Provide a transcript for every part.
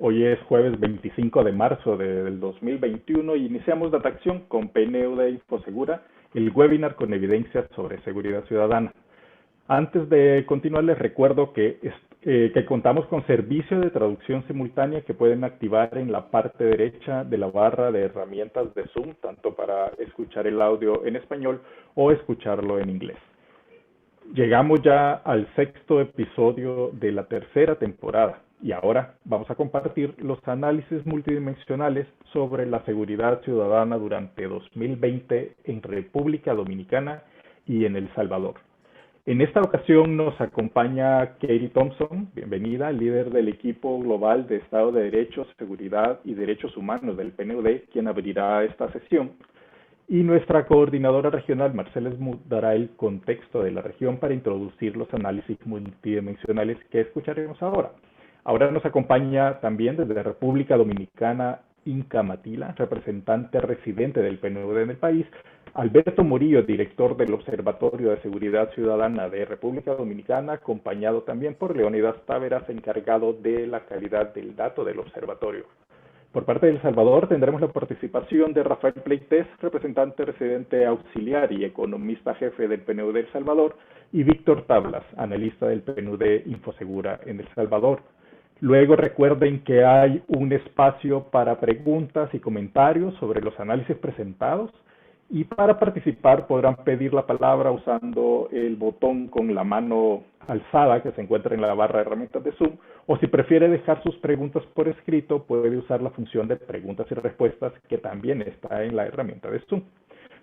Hoy es jueves 25 de marzo del 2021 y iniciamos Data Acción con PNUD Infosegura, el webinar con evidencias sobre seguridad ciudadana. Antes de continuar, les recuerdo que contamos con servicio de traducción simultánea que pueden activar en la parte derecha de la barra de herramientas de Zoom, tanto para escuchar el audio en español o escucharlo en inglés. Llegamos ya al sexto episodio de la tercera temporada y ahora vamos a compartir los análisis multidimensionales sobre la seguridad ciudadana durante 2020 en República Dominicana y en El Salvador. En esta ocasión nos acompaña Katie Thompson, bienvenida, líder del equipo global de Estado de Derecho, Seguridad y Derechos Humanos del PNUD, quien abrirá esta sesión. Y nuestra coordinadora regional, Marcela Smooth, dará el contexto de la región para introducir los análisis multidimensionales que escucharemos ahora. Ahora nos acompaña también desde República Dominicana Inca Matila, representante residente del PNUD en el país, Alberto Murillo, director del Observatorio de Seguridad Ciudadana de República Dominicana, acompañado también por Leonidas Táveras, encargado de la calidad del dato del observatorio. Por parte de El Salvador tendremos la participación de Rafael Pleites, representante residente auxiliar y economista jefe del PNUD El Salvador, y Víctor Tablas, analista del PNUD Infosegura en El Salvador. Luego recuerden que hay un espacio para preguntas y comentarios sobre los análisis presentados, y para participar podrán pedir la palabra usando el botón con la mano alzada que se encuentra en la barra de herramientas de Zoom, o si prefiere dejar sus preguntas por escrito, puede usar la función de preguntas y respuestas que también está en la herramienta de Zoom.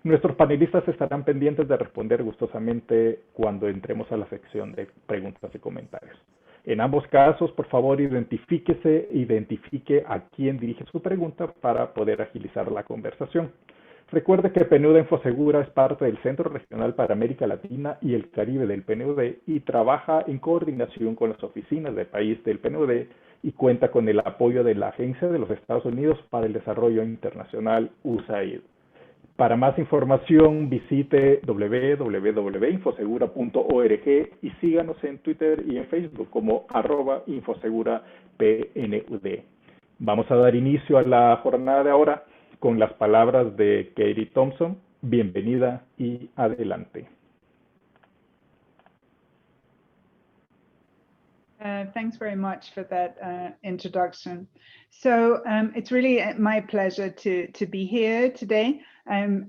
Nuestros panelistas estarán pendientes de responder gustosamente cuando entremos a la sección de preguntas y comentarios. En ambos casos, por favor, identifique a quién dirige su pregunta para poder agilizar la conversación. Recuerde que PNUD Infosegura es parte del Centro Regional para América Latina y el Caribe del PNUD y trabaja en coordinación con las oficinas del país del PNUD y cuenta con el apoyo de la Agencia de los Estados Unidos para el Desarrollo Internacional, USAID. Para más información, visite www.infosegura.org y síganos en Twitter y en Facebook como @infosegurapnud. Vamos a dar inicio a la jornada de ahora con las palabras de Katie Thompson. Bienvenida y adelante. Thanks very much for that introduction. So it's really my pleasure to be here today. I'm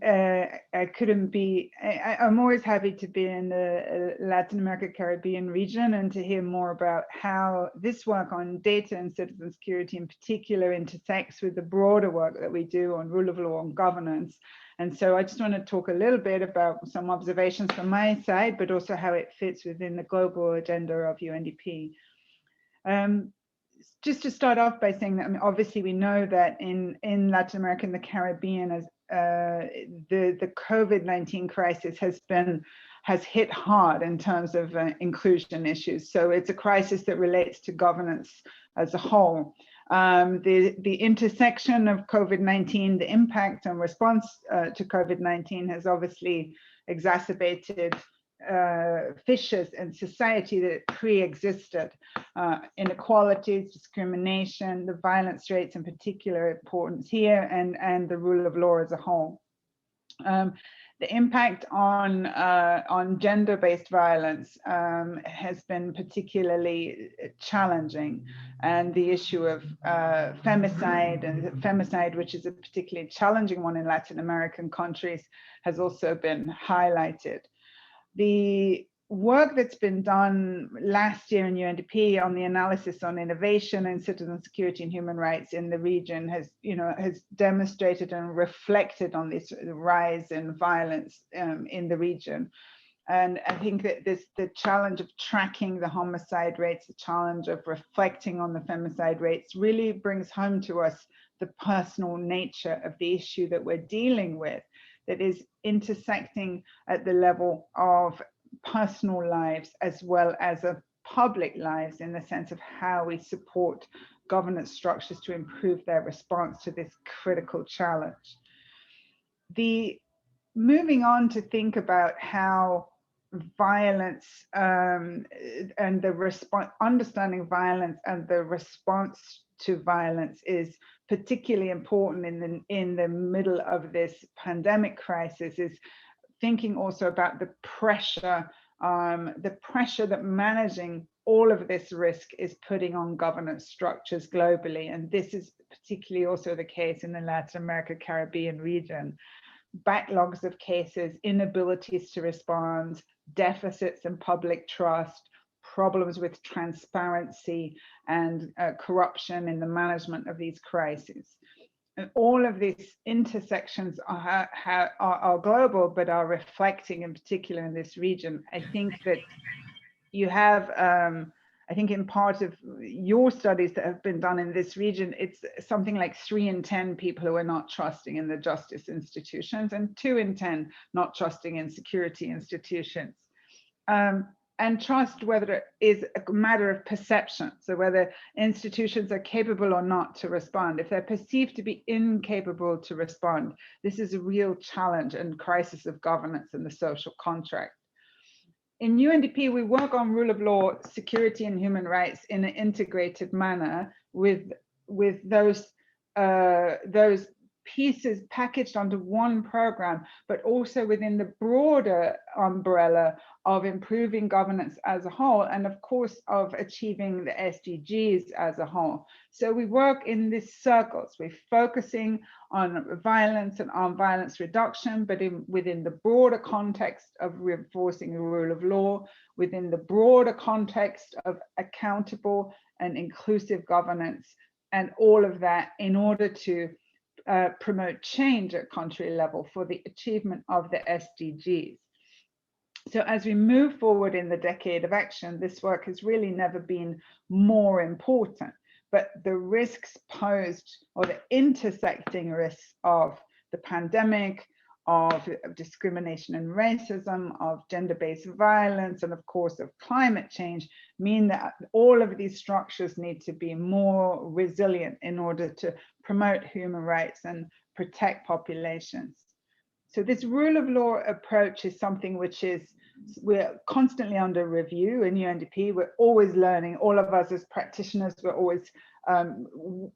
always happy to be in the Latin America Caribbean region and to hear more about how this work on data and citizen security in particular intersects with the broader work that we do on rule of law and governance. And so I just want to talk a little bit about some observations from my side, but also how it fits within the global agenda of UNDP. Just to start off by saying that, I mean, obviously we know that in Latin America and the Caribbean, as the COVID-19 crisis has hit hard in terms of inclusion issues. So it's a crisis that relates to governance as a whole. The intersection of COVID-19, the impact and response to COVID-19 has obviously exacerbated fissures in society that pre-existed. Inequalities, discrimination, the violence rates in particular importance here, and the rule of law as a whole. The impact on gender-based violence has been particularly challenging, and the issue of femicide, which is a particularly challenging one in Latin American countries, has also been highlighted. The work that's been done last year in UNDP on the analysis on innovation and citizen security and human rights in the region has demonstrated and reflected on this rise in violence in the region. And I think that the challenge of tracking the homicide rates, the challenge of reflecting on the femicide rates really brings home to us the personal nature of the issue that we're dealing with, that is intersecting at the level of personal lives as well as of public lives, in the sense of how we support governance structures to improve their response to this critical challenge. Moving on to think about how violence and the response, understanding violence and the response to violence is particularly important in the middle of this pandemic crisis, is thinking also about the pressure that managing all of this risk is putting on governance structures globally. And this is particularly also the case in the Latin America, Caribbean region. Backlogs of cases, inabilities to respond, deficits in public trust, problems with transparency and corruption in the management of these crises. And all of these intersections are global, but are reflecting in particular in this region. I think that you have, I think in part of your studies that have been done in this region, it's something like 3 in 10 people who are not trusting in the justice institutions and 2 in 10 not trusting in security institutions. And trust, whether it is a matter of perception, so whether institutions are capable or not to respond. If they're perceived to be incapable to respond, this is a real challenge and crisis of governance and the social contract. In UNDP, we work on rule of law, security, and human rights in an integrated manner with those pieces packaged under one program, but also within the broader umbrella of improving governance as a whole, and of course of achieving the SDGs as a whole. So we work in these circles. We're focusing on violence and on violence reduction, but within the broader context of reinforcing the rule of law, within the broader context of accountable and inclusive governance, and all of that in order to promote change at country level for the achievement of the SDGs. So as we move forward in the decade of action, this work has really never been more important, but the risks posed, or the intersecting risks of the pandemic, of discrimination and racism, of gender-based violence, and of course of climate change, mean that all of these structures need to be more resilient in order to promote human rights and protect populations. So this rule of law approach is something which we're constantly under review in UNDP. We're always learning. All of us as practitioners, we're always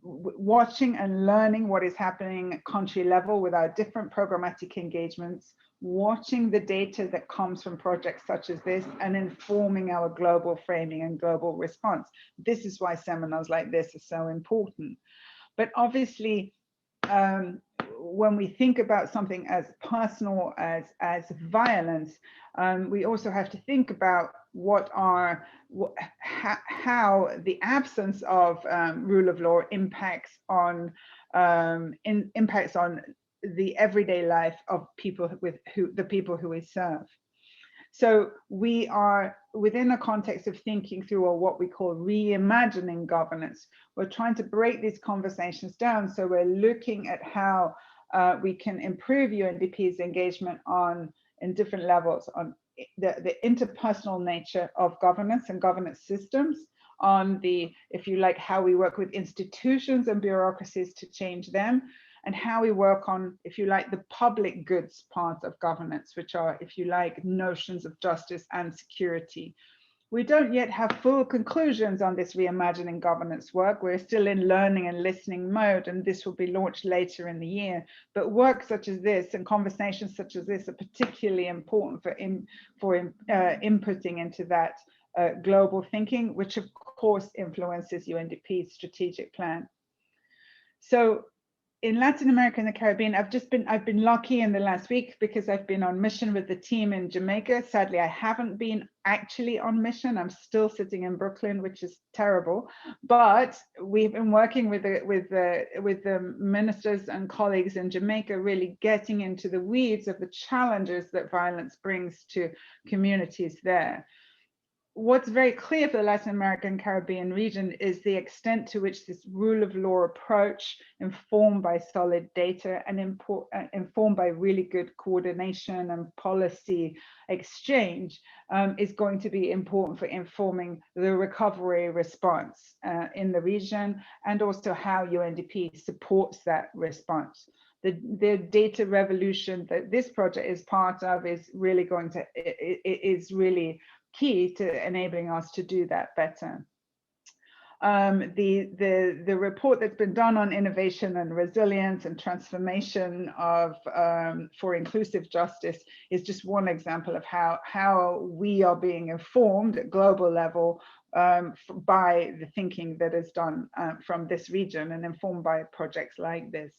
watching and learning what is happening at country level with our different programmatic engagements, watching the data that comes from projects such as this, and informing our global framing and global response. This is why seminars like this are so important. But obviously, when we think about something as personal as violence, we also have to think about how the absence of rule of law impacts on the everyday life of people the people who we serve. So we are within a context of thinking through what we call reimagining governance. We're trying to break these conversations down. So we're looking at how we can improve UNDP's engagement in different levels on the interpersonal nature of governance and governance systems, on if you like, how we work with institutions and bureaucracies to change them, and how we work on, if you like, the public goods part of governance, which are, if you like, notions of justice and security. We don't yet have full conclusions on this reimagining governance work. We're still in learning and listening mode, and this will be launched later in the year. But work such as this and conversations such as this are particularly important for inputting into that global thinking, which of course influences UNDP's strategic plan. So in Latin America and the Caribbean, I've been lucky in the last week because I've been on mission with the team in Jamaica. Sadly, I haven't been actually on mission. I'm still sitting in Brooklyn, which is terrible. But we've been working with the ministers and colleagues in Jamaica, really getting into the weeds of the challenges that violence brings to communities there. What's very clear for the Latin American Caribbean region is the extent to which this rule of law approach, informed by solid data and informed by really good coordination and policy exchange, is going to be important for informing the recovery response in the region, and also how UNDP supports that response. the data revolution that this project is part of is really is really key to enabling us to do that better. The report that's been done on innovation and resilience and transformation of for inclusive justice is just one example of how we are being informed at global level by the thinking that is done from this region and informed by projects like this.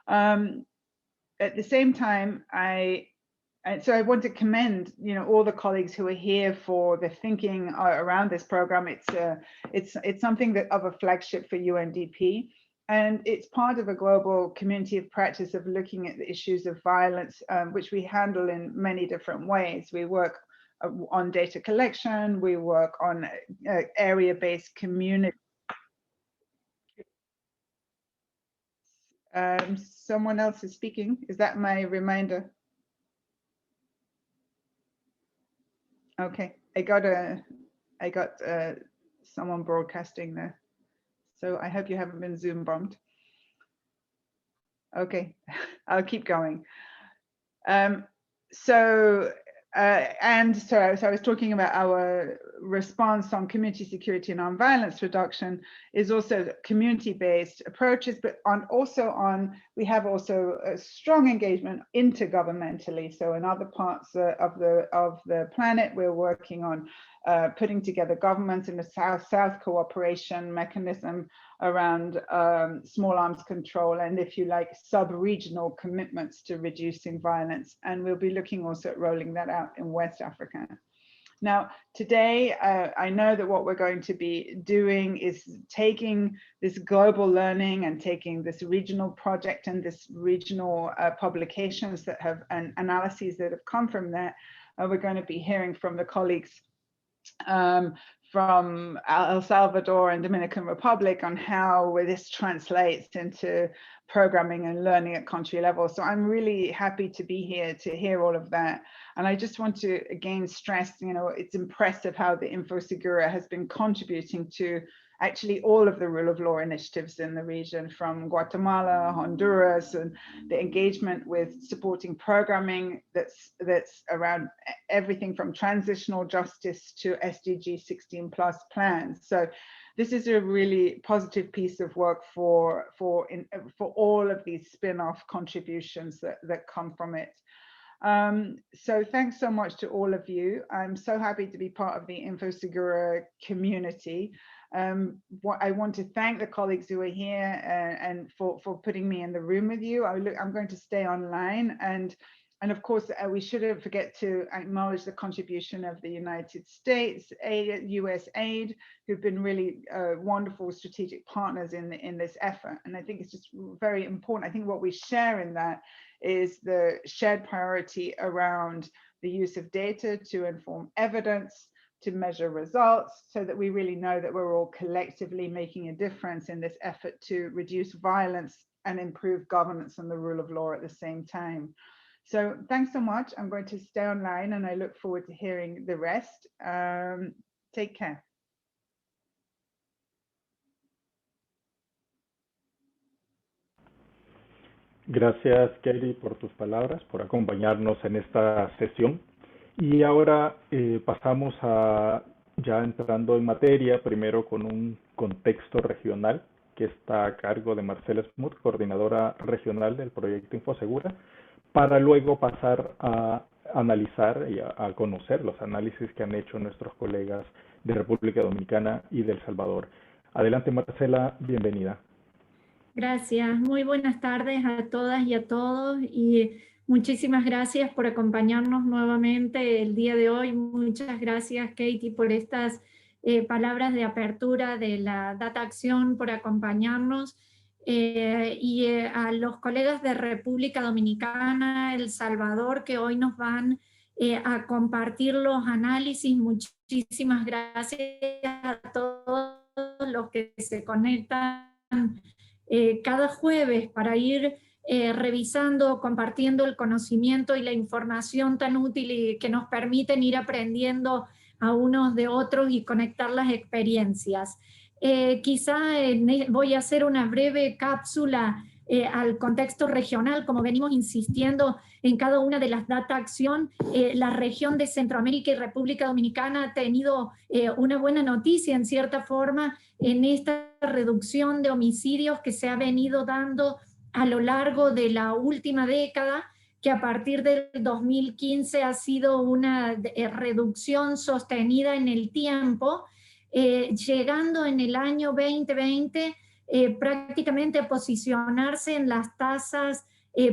At the same time, so I want to commend, all the colleagues who are here for the thinking around this program. It's something that of a flagship for UNDP, and it's part of a global community of practice of looking at the issues of violence, which we handle in many different ways. We work on data collection, we work on area-based community. Someone else is speaking. Is that my reminder? Okay, I got someone broadcasting there. So I hope you haven't been Zoom bombed. Okay, I'll keep going. So I was talking about our response on community security and on violence reduction is also community-based approaches, but we have also a strong engagement intergovernmentally. So in other parts of the planet, we're working on putting together governments in the South-South cooperation mechanism around small arms control and, if you like, sub-regional commitments to reducing violence. And we'll be looking also at rolling that out in West Africa. Now, today, I know that what we're going to be doing is taking this global learning and taking this regional project and this regional publications that have and analyses that have come from that. We're going to be hearing from the colleagues from El Salvador and Dominican Republic on how this translates into programming and learning at country level. So I'm really happy to be here to hear all of that. And I just want to again stress, it's impressive how the InfoSegura has been contributing to actually all of the rule of law initiatives in the region, from Guatemala, Honduras, and the engagement with supporting programming that's around everything from transitional justice to SDG 16+ plans. So this is a really positive piece of work for all of these spin-off contributions that come from it. So thanks so much to all of you. I'm so happy to be part of the InfoSegura community. I want to thank the colleagues who are here and for putting me in the room with you. I'm going to stay online, and of course we shouldn't forget to acknowledge the contribution of the United States, USAID, who've been really wonderful strategic partners in this effort. And I think it's just very important. I think what we share in that is the shared priority around the use of data to inform evidence, to measure results, so that we really know that we're all collectively making a difference in this effort to reduce violence and improve governance and the rule of law at the same time. So thanks so much. I'm going to stay online and I look forward to hearing the rest. Take care. Gracias, Katie, por tus palabras, por acompañarnos en esta sesión. Y ahora pasamos a ya entrando en materia, primero con un contexto regional que está a cargo de Marcela Smuth, coordinadora regional del proyecto InfoSegura, para luego pasar a analizar y a conocer los análisis que han hecho nuestros colegas de República Dominicana y de El Salvador. Adelante, Marcela, bienvenida. Gracias, muy buenas tardes a todas y a todos, y muchísimas gracias por acompañarnos nuevamente el día de hoy. Muchas gracias, Katie, por estas palabras de apertura de la Data Acción, por acompañarnos, y a los colegas de República Dominicana, El Salvador, que hoy nos van a compartir los análisis. Muchísimas gracias a todos los que se conectan cada jueves para ir revisando, compartiendo el conocimiento y la información tan útil y que nos permiten ir aprendiendo a unos de otros y conectar las experiencias. Quizá voy a hacer una breve cápsula al contexto regional, como venimos insistiendo en cada una de las data acción, la región de Centroamérica y República Dominicana ha tenido una buena noticia en cierta forma en esta reducción de homicidios que se ha venido dando a lo largo de la última década, que a partir del 2015 ha sido una reducción sostenida en el tiempo, llegando en el año 2020 prácticamente a posicionarse en las tasas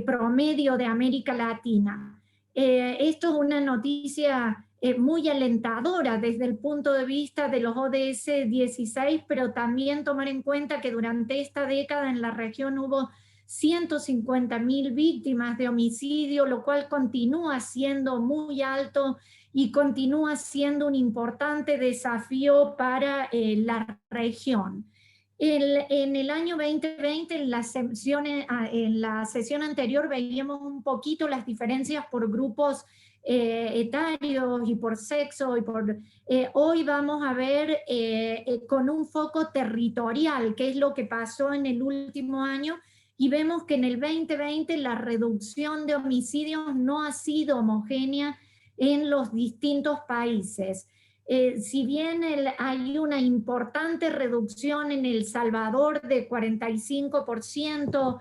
promedio de América Latina. Esto es una noticia muy alentadora desde el punto de vista de los ODS 16, pero también tomar en cuenta que durante esta década en la región hubo 150.000 víctimas de homicidio, lo cual continúa siendo muy alto y continúa siendo un importante desafío para la región. En el año 2020, en la sesión anterior, veíamos un poquito las diferencias por grupos etarios y por sexo. Hoy vamos a ver con un foco territorial, qué es lo que pasó en el último año, y vemos que en el 2020 la reducción de homicidios no ha sido homogénea en los distintos países. Si bien hay una importante reducción en El Salvador de 45%,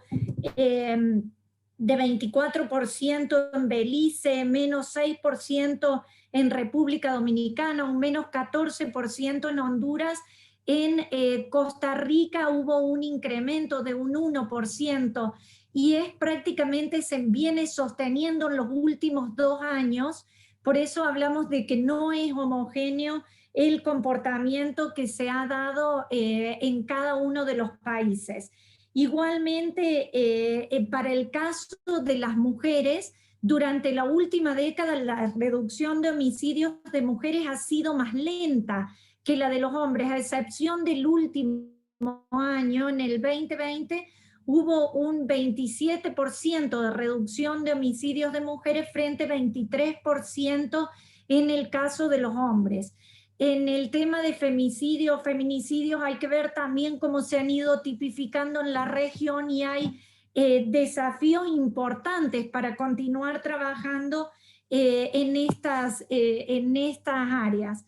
de 24% en Belice, menos 6% en República Dominicana, un menos 14% en Honduras. En Costa Rica hubo un incremento de un 1% y prácticamente se viene sosteniendo en los últimos 2 años. Por eso hablamos de que no es homogéneo el comportamiento que se ha dado en cada uno de los países. Igualmente, para el caso de las mujeres, durante la última década la reducción de homicidios de mujeres ha sido más lenta que la de los hombres, a excepción del último año, en el 2020, hubo un 27% de reducción de homicidios de mujeres frente a 23% en el caso de los hombres. En el tema de feminicidios, hay que ver también cómo se han ido tipificando en la región y hay desafíos importantes para continuar trabajando en estas áreas.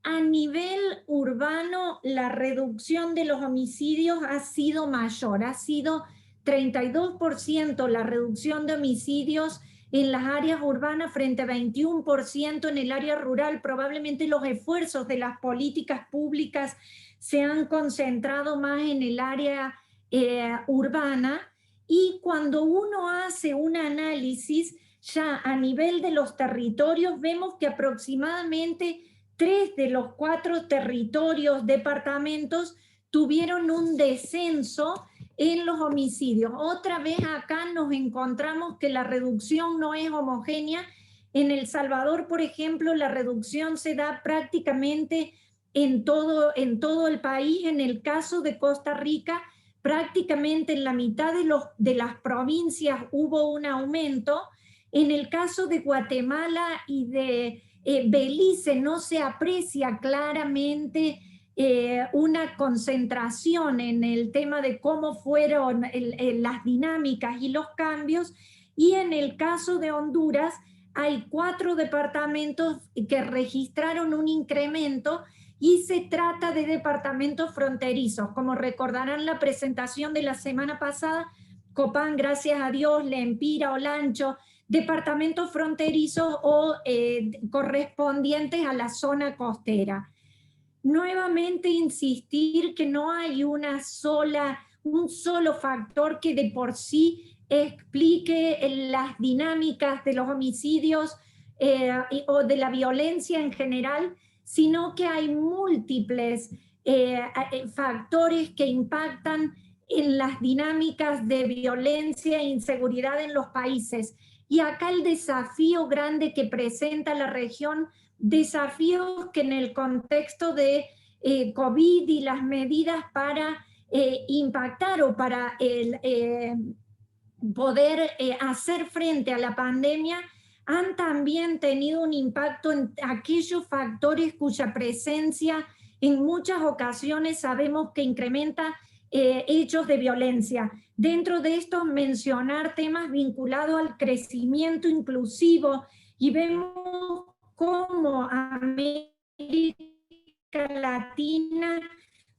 A nivel urbano, la reducción de los homicidios ha sido mayor, ha sido 32% la reducción de homicidios en las áreas urbanas frente a 21% en el área rural. Probablemente los esfuerzos de las políticas públicas se han concentrado más en el área urbana, y cuando uno hace un análisis ya a nivel de los territorios, vemos que aproximadamente 3 de los 4 territorios, departamentos, tuvieron un descenso en los homicidios. Otra vez acá nos encontramos que la reducción no es homogénea. En El Salvador, por ejemplo, la reducción se da prácticamente en todo el país. En el caso de Costa Rica, prácticamente en la mitad de las provincias hubo un aumento. En el caso de Guatemala y de Belice no se aprecia claramente una concentración en el tema de cómo fueron las dinámicas y los cambios, y en el caso de Honduras hay 4 departamentos que registraron un incremento y se trata de departamentos fronterizos. Como recordarán la presentación de la semana pasada, Copán, gracias a Dios, Lempira, Olancho, departamentos fronterizos o correspondientes a la zona costera. Nuevamente insistir que no hay un solo factor que de por sí explique las dinámicas de los homicidios o de la violencia en general, sino que hay múltiples factores que impactan en las dinámicas de violencia e inseguridad en los países. Y acá el desafío grande que presenta la región, desafíos que en el contexto de COVID y las medidas para impactar o para poder hacer frente a la pandemia, han también tenido un impacto en aquellos factores cuya presencia en muchas ocasiones sabemos que incrementa hechos de violencia. Dentro de esto, mencionar temas vinculados al crecimiento inclusivo, y vemos cómo América Latina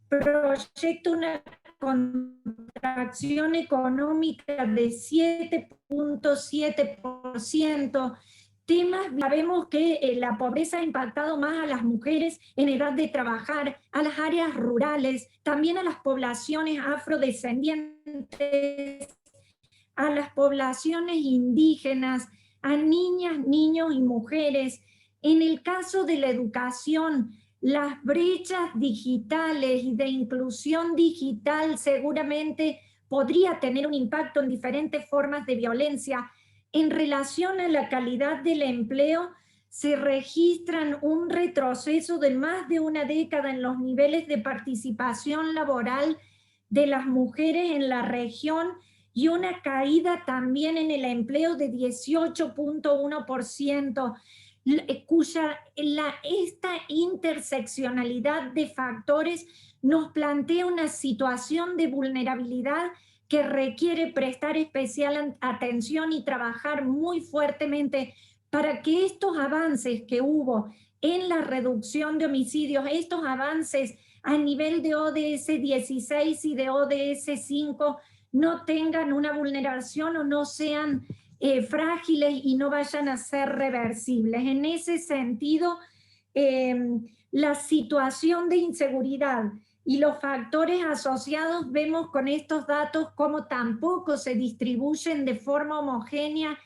proyecta una contracción económica de 7.7%. Sabemos que la pobreza ha impactado más a las mujeres en edad de trabajar, a las áreas rurales, también a las poblaciones afrodescendientes, a las poblaciones indígenas, a niñas, niños y mujeres. En el caso de la educación, las brechas digitales y de inclusión digital seguramente podría tener un impacto en diferentes formas de violencia. En relación a la calidad del empleo, se registran un retroceso de más de una década en los niveles de participación laboral de las mujeres en la región y una caída también en el empleo de 18.1%, esta interseccionalidad de factores nos plantea una situación de vulnerabilidad que requiere prestar especial atención y trabajar muy fuertemente para que estos avances que hubo en la reducción de homicidios, estos avances a nivel de ODS 16 y de ODS 5 no tengan una vulneración o no sean frágiles y no vayan a ser reversibles. En ese sentido, la situación de inseguridad y los factores asociados, vemos con estos datos cómo tampoco se distribuyen de forma homogénea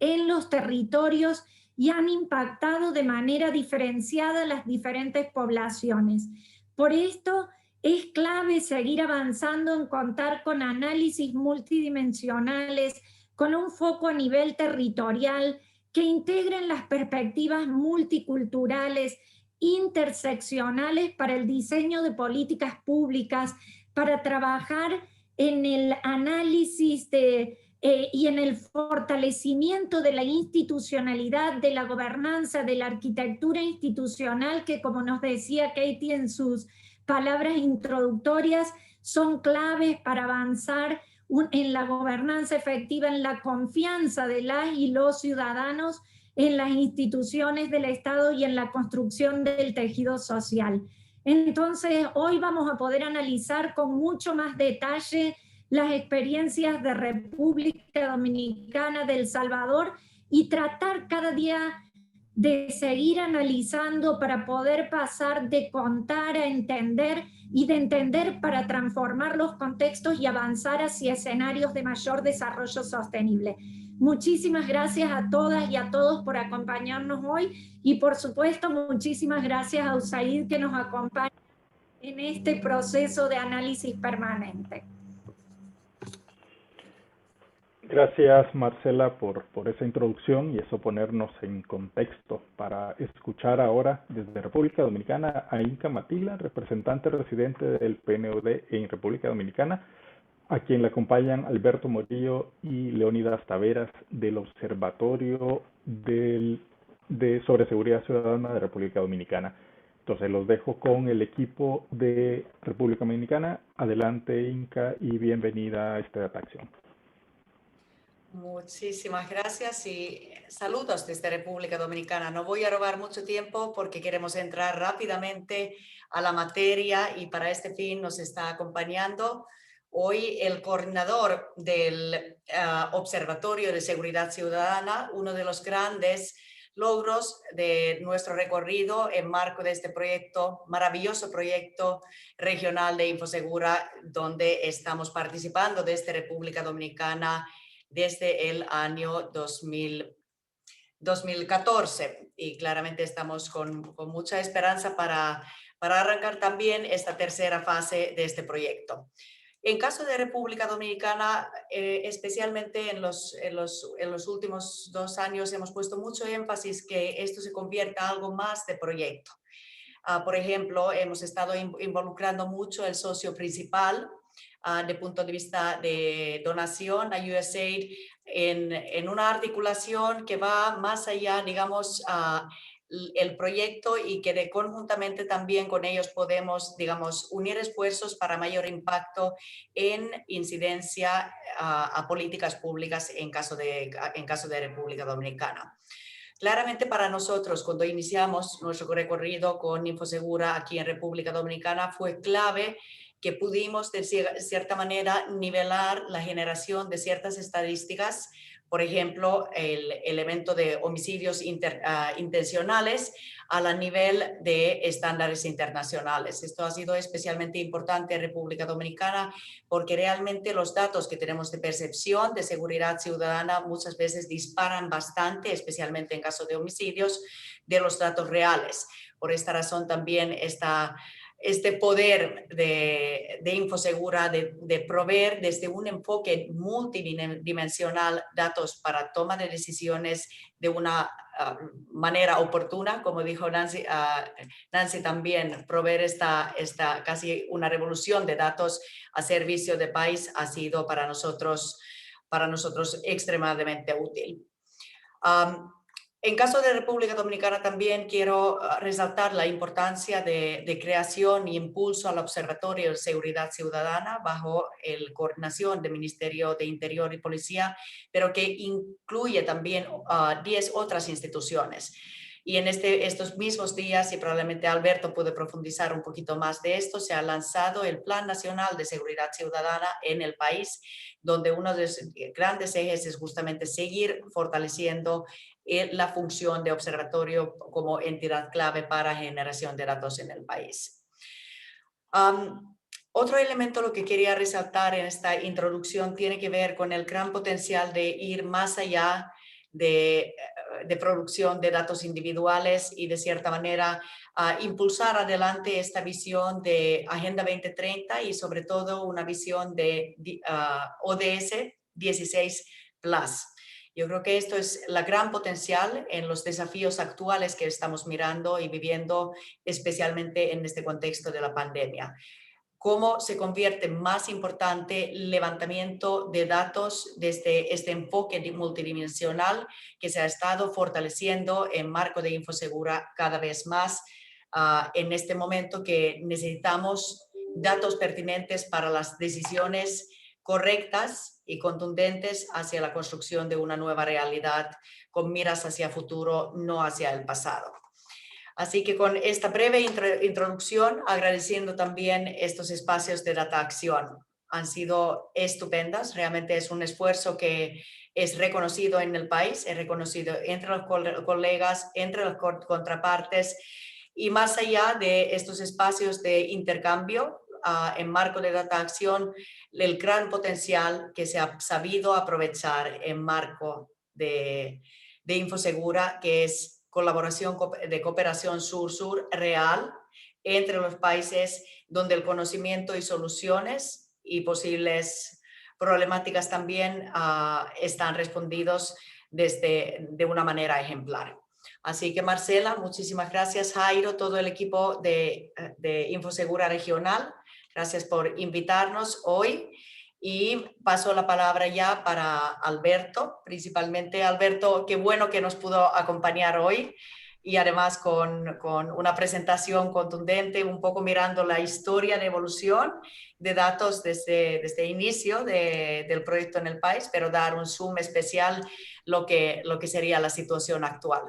en los territorios y han impactado de manera diferenciada las diferentes poblaciones. Por esto es clave seguir avanzando en contar con análisis multidimensionales, con un foco a nivel territorial que integren las perspectivas multiculturales, interseccionales para el diseño de políticas públicas, para trabajar en el análisis y en el fortalecimiento de la institucionalidad, de la gobernanza, de la arquitectura institucional, que como nos decía Katie en sus palabras introductorias, son claves para avanzar en la gobernanza efectiva, en la confianza de las y los ciudadanos en las instituciones del Estado y en la construcción del tejido social. Entonces, hoy vamos a poder analizar con mucho más detalle las experiencias de República Dominicana, de El Salvador, y tratar cada día de seguir analizando para poder pasar de contar a entender y de entender para transformar los contextos y avanzar hacia escenarios de mayor desarrollo sostenible. Muchísimas gracias a todas y a todos por acompañarnos hoy y por supuesto muchísimas gracias a USAID que nos acompaña en este proceso de análisis permanente. Gracias, Marcela, por esa introducción y eso ponernos en contexto para escuchar ahora desde República Dominicana a Inka Matila, representante residente del PNUD en República Dominicana, a quien le acompañan Alberto Morillo y Leónidas Taveras del Observatorio sobre Seguridad Ciudadana de República Dominicana. Entonces los dejo con el equipo de República Dominicana. Adelante, Inka, y bienvenida a esta atracción. Muchísimas gracias y saludos desde República Dominicana. No voy a robar mucho tiempo porque queremos entrar rápidamente a la materia y para este fin nos está acompañando hoy el coordinador del Observatorio de Seguridad Ciudadana, uno de los grandes logros de nuestro recorrido en marco de este proyecto, maravilloso proyecto regional de Infosegura, donde estamos participando desde República Dominicana desde el año 2014 y claramente estamos con mucha esperanza para arrancar también esta tercera fase de este proyecto. En caso de República Dominicana, especialmente en los últimos 2 años hemos puesto mucho énfasis que esto se convierta en algo más de proyecto. Por ejemplo, hemos estado involucrando mucho el socio principal de punto de vista de donación a USAID en una articulación que va más allá, digamos, el proyecto y que conjuntamente también con ellos podemos, digamos, unir esfuerzos para mayor impacto en incidencia a políticas públicas en caso de República Dominicana. Claramente para nosotros, cuando iniciamos nuestro recorrido con Infosegura aquí en República Dominicana, fue clave que pudimos de cierta manera nivelar la generación de ciertas estadísticas, por ejemplo, el elemento de homicidios intencionales a la nivel de estándares internacionales. Esto ha sido especialmente importante en República Dominicana porque realmente los datos que tenemos de percepción de seguridad ciudadana muchas veces disparan bastante, especialmente en caso de homicidios, de los datos reales. Por esta razón también este poder de Infosegura de proveer desde un enfoque multidimensional datos para toma de decisiones de una manera oportuna, como dijo Nancy, Nancy también, proveer esta casi una revolución de datos a servicio del país ha sido para nosotros extremadamente útil. En caso de República Dominicana también quiero resaltar la importancia de creación y impulso al Observatorio de Seguridad Ciudadana bajo la coordinación del Ministerio de Interior y Policía, pero que incluye también 10 otras instituciones. Y en estos mismos días, y probablemente Alberto puede profundizar un poquito más de esto, se ha lanzado el Plan Nacional de Seguridad Ciudadana en el país, donde uno de los grandes ejes es justamente seguir fortaleciendo la función de observatorio como entidad clave para generación de datos en el país. Otro elemento lo que quería resaltar en esta introducción tiene que ver con el gran potencial de ir más allá de producción de datos individuales y de cierta manera impulsar adelante esta visión de Agenda 2030 y sobre todo una visión de ODS 16+. Yo creo que esto es la gran potencial en los desafíos actuales que estamos mirando y viviendo, especialmente en este contexto de la pandemia. Cómo se convierte más importante el levantamiento de datos desde este enfoque multidimensional que se ha estado fortaleciendo en marco de Infosegura cada vez más en este momento que necesitamos datos pertinentes para las decisiones correctas y contundentes hacia la construcción de una nueva realidad con miras hacia el futuro, no hacia el pasado. Así que con esta breve introducción, agradeciendo también estos espacios de Data Acción. Han sido estupendas, realmente es un esfuerzo que es reconocido en el país, es reconocido entre los colegas, entre las contrapartes y más allá de estos espacios de intercambio en marco de Data Acción, el gran potencial que se ha sabido aprovechar en marco de Infosegura, que es colaboración de cooperación sur-sur real entre los países donde el conocimiento y soluciones y posibles problemáticas también están respondidos de una manera ejemplar. Así que Marcela, muchísimas gracias. Jairo, todo el equipo de Infosegura Regional, gracias por invitarnos hoy. Y paso la palabra ya para Alberto, principalmente. Alberto, qué bueno que nos pudo acompañar hoy y además con una presentación contundente, un poco mirando la historia de evolución de datos desde el inicio del proyecto en el país, pero dar un zoom especial lo que sería la situación actual.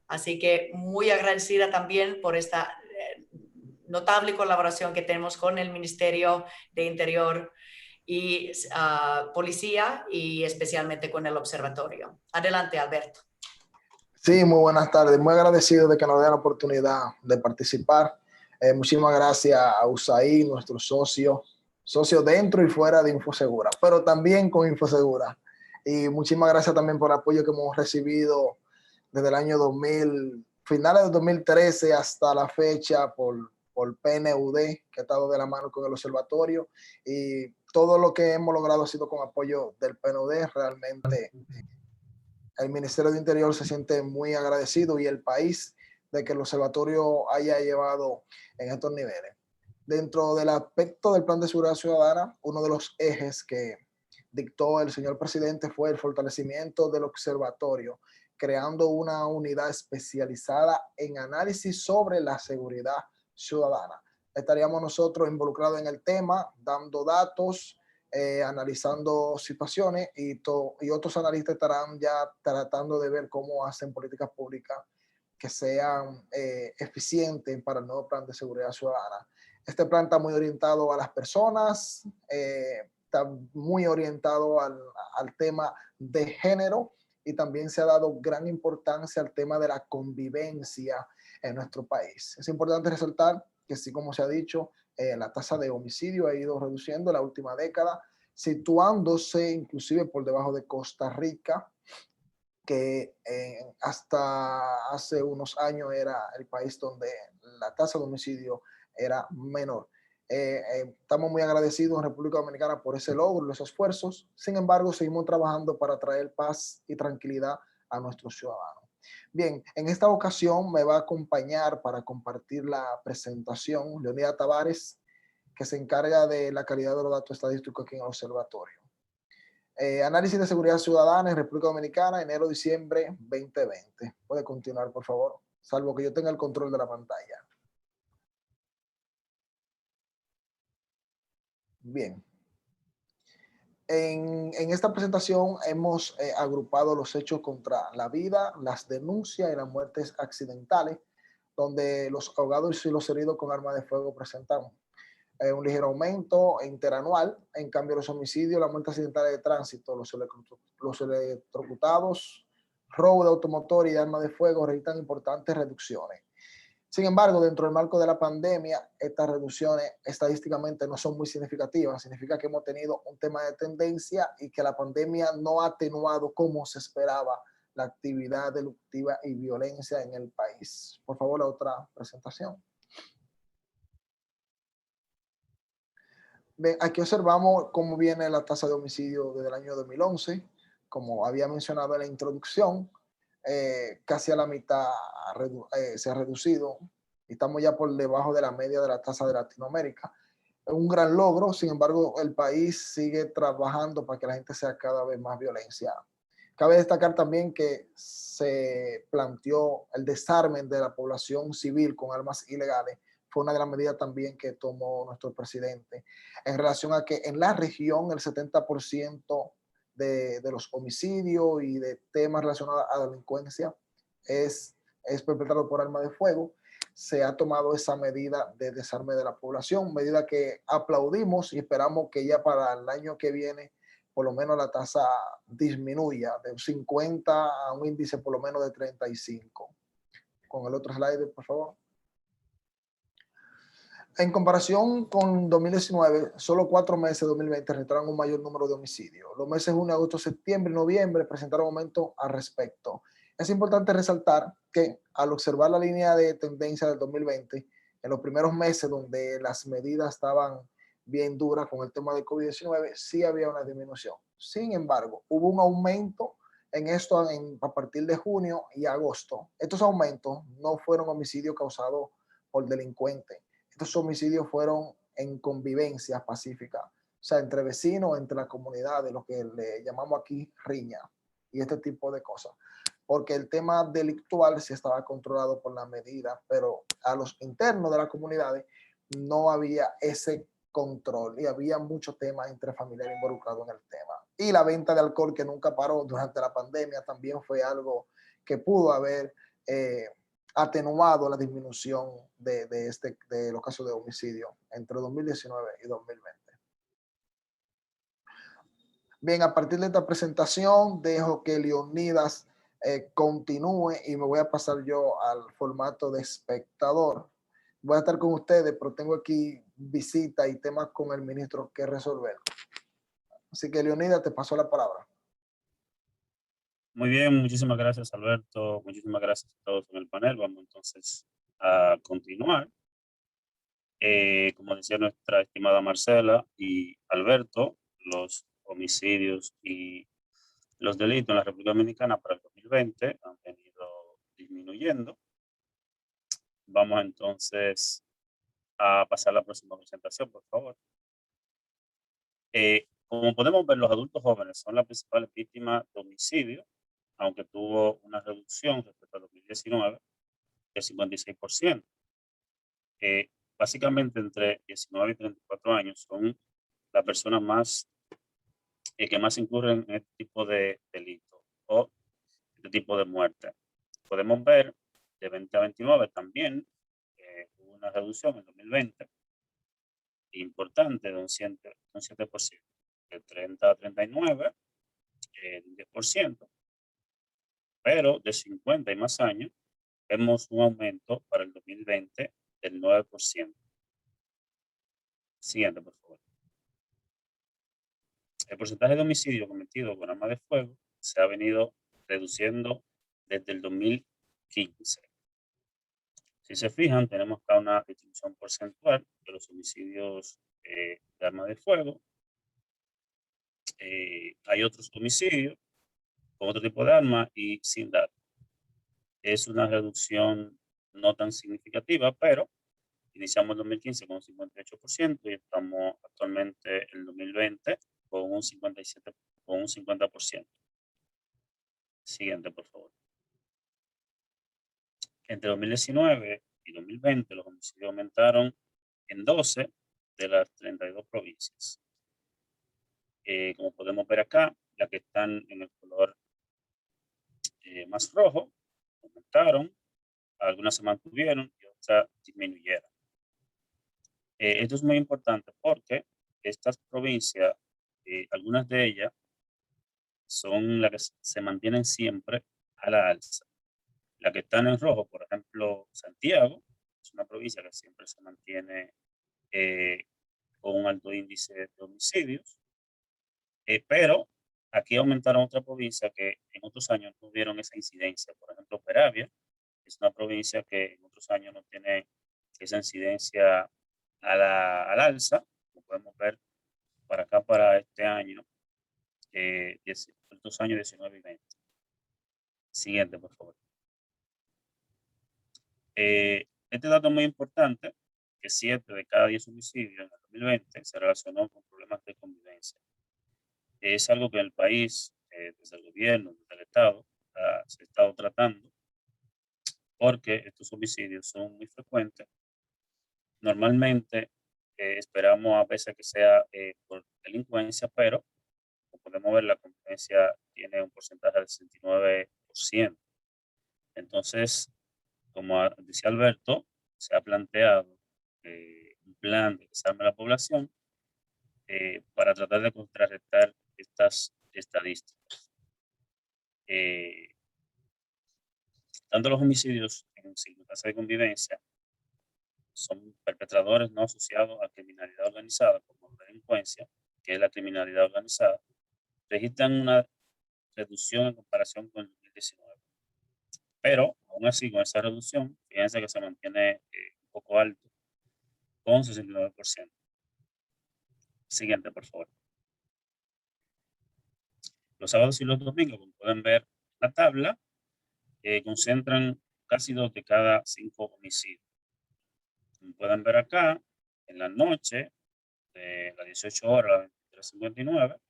Así que muy agradecida también por esta notable colaboración que tenemos con el Ministerio de Interior y policía y especialmente con el observatorio. Adelante, Alberto. Sí, muy buenas tardes. Muy agradecido de que nos den la oportunidad de participar. Muchísimas gracias a USAID, nuestro socio dentro y fuera de Infosegura, pero también con Infosegura. Y muchísimas gracias también por el apoyo que hemos recibido desde el año 2000, finales de 2013 hasta la fecha por PNUD, que ha estado de la mano con el observatorio, y todo lo que hemos logrado ha sido con apoyo del PNUD. Realmente el Ministerio de Interior se siente muy agradecido y el país de que el observatorio haya llevado en estos niveles. Dentro del aspecto del Plan de Seguridad Ciudadana, uno de los ejes que dictó el señor presidente fue el fortalecimiento del observatorio, creando una unidad especializada en análisis sobre la seguridad ciudadana. Estaríamos nosotros involucrados en el tema, dando datos, analizando situaciones y otros analistas estarán ya tratando de ver cómo hacen políticas públicas que sean eficientes para el nuevo plan de seguridad ciudadana. Este plan está muy orientado a las personas, está muy orientado al tema de género y también se ha dado gran importancia al tema de la convivencia en nuestro país. Es importante resaltar que sí, como se ha dicho, la tasa de homicidio ha ido reduciendo en la última década, situándose inclusive por debajo de Costa Rica, que hasta hace unos años era el país donde la tasa de homicidio era menor. Estamos muy agradecidos en República Dominicana por ese logro y los esfuerzos. Sin embargo, seguimos trabajando para traer paz y tranquilidad a nuestros ciudadanos. Bien, en esta ocasión me va a acompañar para compartir la presentación Leonida Tavares, que se encarga de la calidad de los datos estadísticos aquí en el observatorio. Análisis de seguridad ciudadana en República Dominicana, enero-diciembre 2020. Puede continuar, por favor, salvo que yo tenga el control de la pantalla. Bien. En esta presentación hemos agrupado los hechos contra la vida, las denuncias y las muertes accidentales, donde los ahogados y los heridos con arma de fuego presentan un ligero aumento interanual. En cambio, los homicidios, las muertes accidentales de tránsito, los electrocutados, robo de automotor y de arma de fuego registran importantes reducciones. Sin embargo, dentro del marco de la pandemia, estas reducciones estadísticamente no son muy significativas. Significa que hemos tenido un tema de tendencia y que la pandemia no ha atenuado como se esperaba la actividad delictiva y violencia en el país. Por favor, la otra presentación. Bien, aquí observamos cómo viene la tasa de homicidio desde el año 2011. Como había mencionado en la introducción, casi a la mitad se ha reducido y estamos ya por debajo de la media de la tasa de Latinoamérica. Es un gran logro, sin embargo, el país sigue trabajando para que la gente sea cada vez más violencia. Cabe destacar también que se planteó el desarme de la población civil con armas ilegales. Fue una de las medidas también que tomó nuestro presidente en relación a que en la región el 70% de los homicidios y de temas relacionados a la delincuencia es perpetrado por arma de fuego. Se ha tomado esa medida de desarme de la población, medida que aplaudimos y esperamos que ya para el año que viene por lo menos la tasa disminuya de 50 a un índice por lo menos de 35. Con el otro slide, por favor. En comparación con 2019, solo 4 meses de 2020 registraron un mayor número de homicidios. Los meses junio, agosto, septiembre y noviembre presentaron aumento al respecto. Es importante resaltar que al observar la línea de tendencia del 2020, en los primeros meses donde las medidas estaban bien duras con el tema del COVID-19, sí había una disminución. Sin embargo, hubo un aumento en esto a partir de junio y agosto. Estos aumentos no fueron homicidios causados por delincuentes. Estos homicidios fueron en convivencia pacífica, o sea, entre vecinos, entre la comunidad, de lo que le llamamos aquí riña y este tipo de cosas. Porque el tema delictual sí estaba controlado por la medida, pero a los internos de las comunidades no había ese control y había muchos temas intrafamiliares involucrados en el tema. Y la venta de alcohol que nunca paró durante la pandemia también fue algo que pudo haber atenuado la disminución de los casos de homicidio entre 2019 y 2020. Bien, a partir de esta presentación dejo que Leonidas continúe y me voy a pasar yo al formato de espectador. Voy a estar con ustedes, pero tengo aquí visita y temas con el ministro que resolver. Así que Leonidas, te paso la palabra. Muy bien, muchísimas gracias Alberto, muchísimas gracias a todos en el panel. Vamos entonces a continuar. Como decía nuestra estimada Marcela y Alberto, los homicidios y los delitos en la República Dominicana para el 2020 han venido disminuyendo. Vamos entonces a pasar a la próxima presentación, por favor. Como podemos ver, los adultos jóvenes son las principales víctimas de homicidio aunque tuvo una reducción respecto a 2019 del 56%. Básicamente entre 19 y 34 años son las personas más que más incurren en este tipo de delitos o este tipo de muerte. Podemos ver de 20 a 29 también hubo una reducción en 2020 importante de un 7%, de 30 a 39 un 10%, pero de 50 y más años vemos un aumento para el 2020 del 9%. Siguiente, por favor. El porcentaje de homicidio cometido con arma de fuego se ha venido reduciendo desde el 2015. Si se fijan, tenemos acá una distribución porcentual de los homicidios de arma de fuego. Hay otros homicidios con otro tipo de arma y sin datos. Es una reducción no tan significativa, pero iniciamos el 2015 con un 58% y estamos actualmente en el 2020 con un 57, con un 50%. Siguiente, por favor. Entre 2019 y 2020 los homicidios aumentaron en 12 de las 32 provincias. Como podemos ver acá, las que están en el color más rojo aumentaron, algunas se mantuvieron y otras disminuyeron. Esto es muy importante porque estas provincias, algunas de ellas son las que se mantienen siempre a la alza. Las que están en rojo, por ejemplo, Santiago, es una provincia que siempre se mantiene con un alto índice de homicidios, pero aquí aumentaron otra provincia que en otros años no tuvieron esa incidencia. Por ejemplo, Peravia es una provincia que en otros años no tiene esa incidencia al alza, como podemos ver para acá, para este año, estos años 19 y 20. Siguiente, por favor. Este dato es muy importante, que 7 de cada 10 homicidios en el 2020 se relacionó con problemas de convivencia. Es algo que en el país, desde el gobierno, desde el Estado, se ha estado tratando, porque estos homicidios son muy frecuentes. Normalmente esperamos a veces que sea por delincuencia, pero como podemos ver, la convivencia tiene un porcentaje del 69%. Entonces, como decía Alberto, se ha planteado un plan de desarme de la población para tratar de contrarrestar estas estadísticas. Tanto los homicidios en circunstancias de convivencia son perpetradores no asociados a criminalidad organizada como la delincuencia, que es la criminalidad organizada, registran una reducción en comparación con el 2019. Pero aún así, con esa reducción, fíjense que se mantiene un poco alto, con 69%. Siguiente, por favor. Los sábados y los domingos, como pueden ver en la tabla, concentran casi 2 de cada 5 homicidios. Como pueden ver acá, en la noche, de las 18 horas a las 23:59,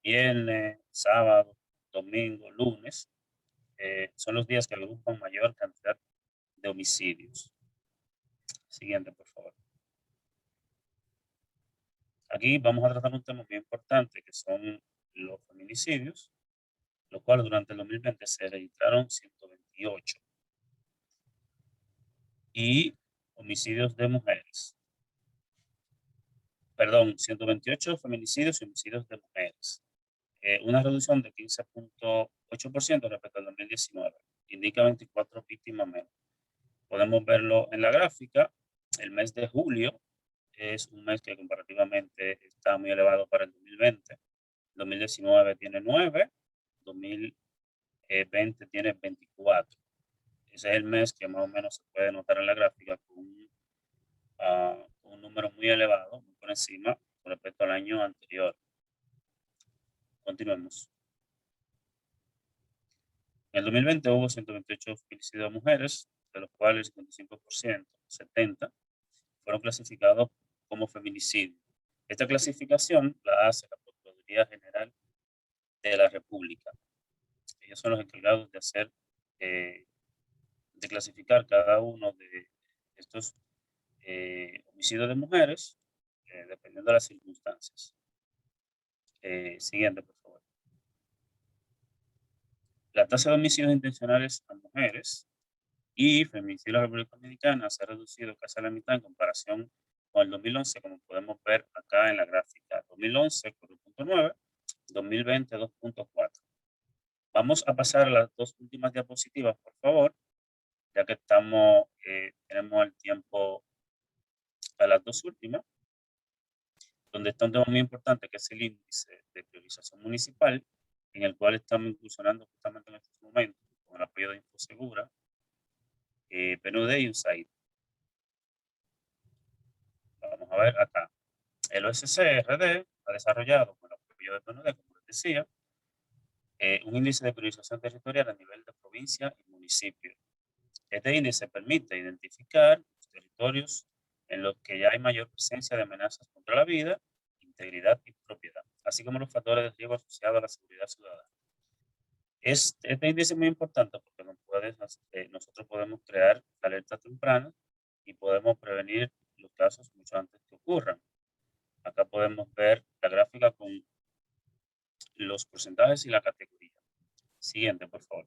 viernes, sábado, domingo, lunes, son los días que agrupan mayor cantidad de homicidios. Siguiente, por favor. Aquí vamos a tratar un tema muy importante, que son los feminicidios, los cuales durante el 2020 se registraron 128. Y homicidios de mujeres. Perdón, 128 feminicidios y homicidios de mujeres. Una reducción de 15.8% respecto al 2019. Indica 24 víctimas menos. Podemos verlo en la gráfica. El mes de julio es un mes que comparativamente está muy elevado para el 2020. 2019 tiene 9, 2020 tiene 24. Ese es el mes que más o menos se puede notar en la gráfica con un número muy elevado, muy por encima con respecto al año anterior. Continuemos. En el 2020 hubo 128 feminicidios de mujeres, de los cuales el 55%, 70, fueron clasificados como feminicidio. Esta clasificación la hace la Procuraduría General de la República. Ellos son los encargados de hacer, de clasificar cada uno de estos homicidios de mujeres, dependiendo de las circunstancias. Siguiente, por favor. La tasa de homicidios intencionales a mujeres y feminicidios en la República Dominicana se ha reducido casi a la mitad en comparación con el 2011, como podemos ver acá en la gráfica. 2011, 4.9, 2020, 2.4. Vamos a pasar a las dos últimas diapositivas, por favor, ya que tenemos el tiempo a las dos últimas, donde está un tema muy importante, que es el índice de priorización municipal, en el cual estamos incursionando justamente en estos momentos, con el apoyo de Infosegura, PNUD y USAID. Vamos a ver acá. El OSCRD ha desarrollado, con el apoyo de PNUD, como les decía, un índice de priorización territorial a nivel de provincia y municipio. Este índice permite identificar los territorios en los que ya hay mayor presencia de amenazas contra la vida, integridad y propiedad, así como los factores de riesgo asociados a la seguridad ciudadana. Este índice es muy importante porque nosotros podemos crear alertas tempranas y podemos prevenir los casos mucho antes que ocurran. Acá podemos ver la gráfica con los porcentajes y la categoría. Siguiente, por favor.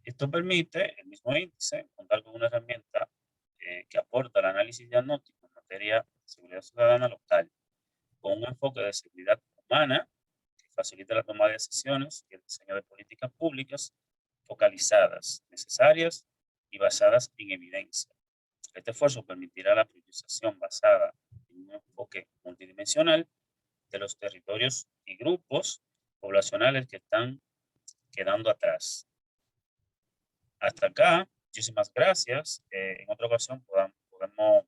Esto permite, el mismo índice, contar con una herramienta que aporta el análisis diagnóstico en materia de seguridad ciudadana local, con un enfoque de seguridad humana que facilita la toma de decisiones y el diseño de políticas públicas focalizadas, necesarias y basadas en evidencia. Este esfuerzo permitirá la priorización basada en un enfoque multidimensional de los territorios y grupos poblacionales que están quedando atrás. Hasta acá, muchísimas gracias. En otra ocasión podemos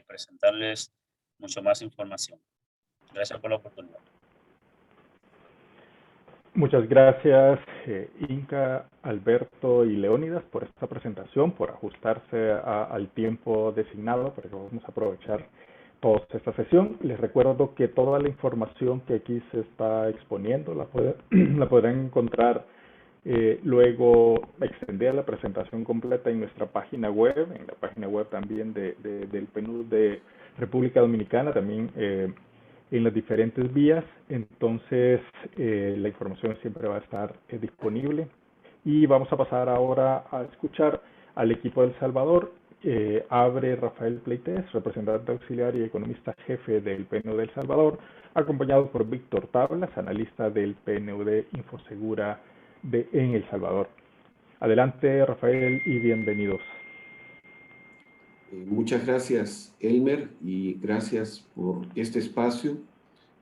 presentarles mucho más información. Gracias por la oportunidad. Muchas gracias, Inca, Alberto y Leónidas, por esta presentación, por ajustarse al tiempo designado, porque vamos a aprovechar toda esta sesión. Les recuerdo que toda la información que aquí se está exponiendo la podrán encontrar luego extender la presentación completa en nuestra página web, en la página web también del PNUD de República Dominicana, también en las diferentes vías. Entonces la información siempre va a estar disponible. Y vamos a pasar ahora a escuchar al equipo de El Salvador. Abre Rafael Pleites, representante auxiliar y economista jefe del PNUD de El Salvador, acompañado por Víctor Tablas, analista del PNUD Infosegura en El Salvador. Adelante, Rafael, y bienvenidos. Muchas gracias, Elmer, y gracias por este espacio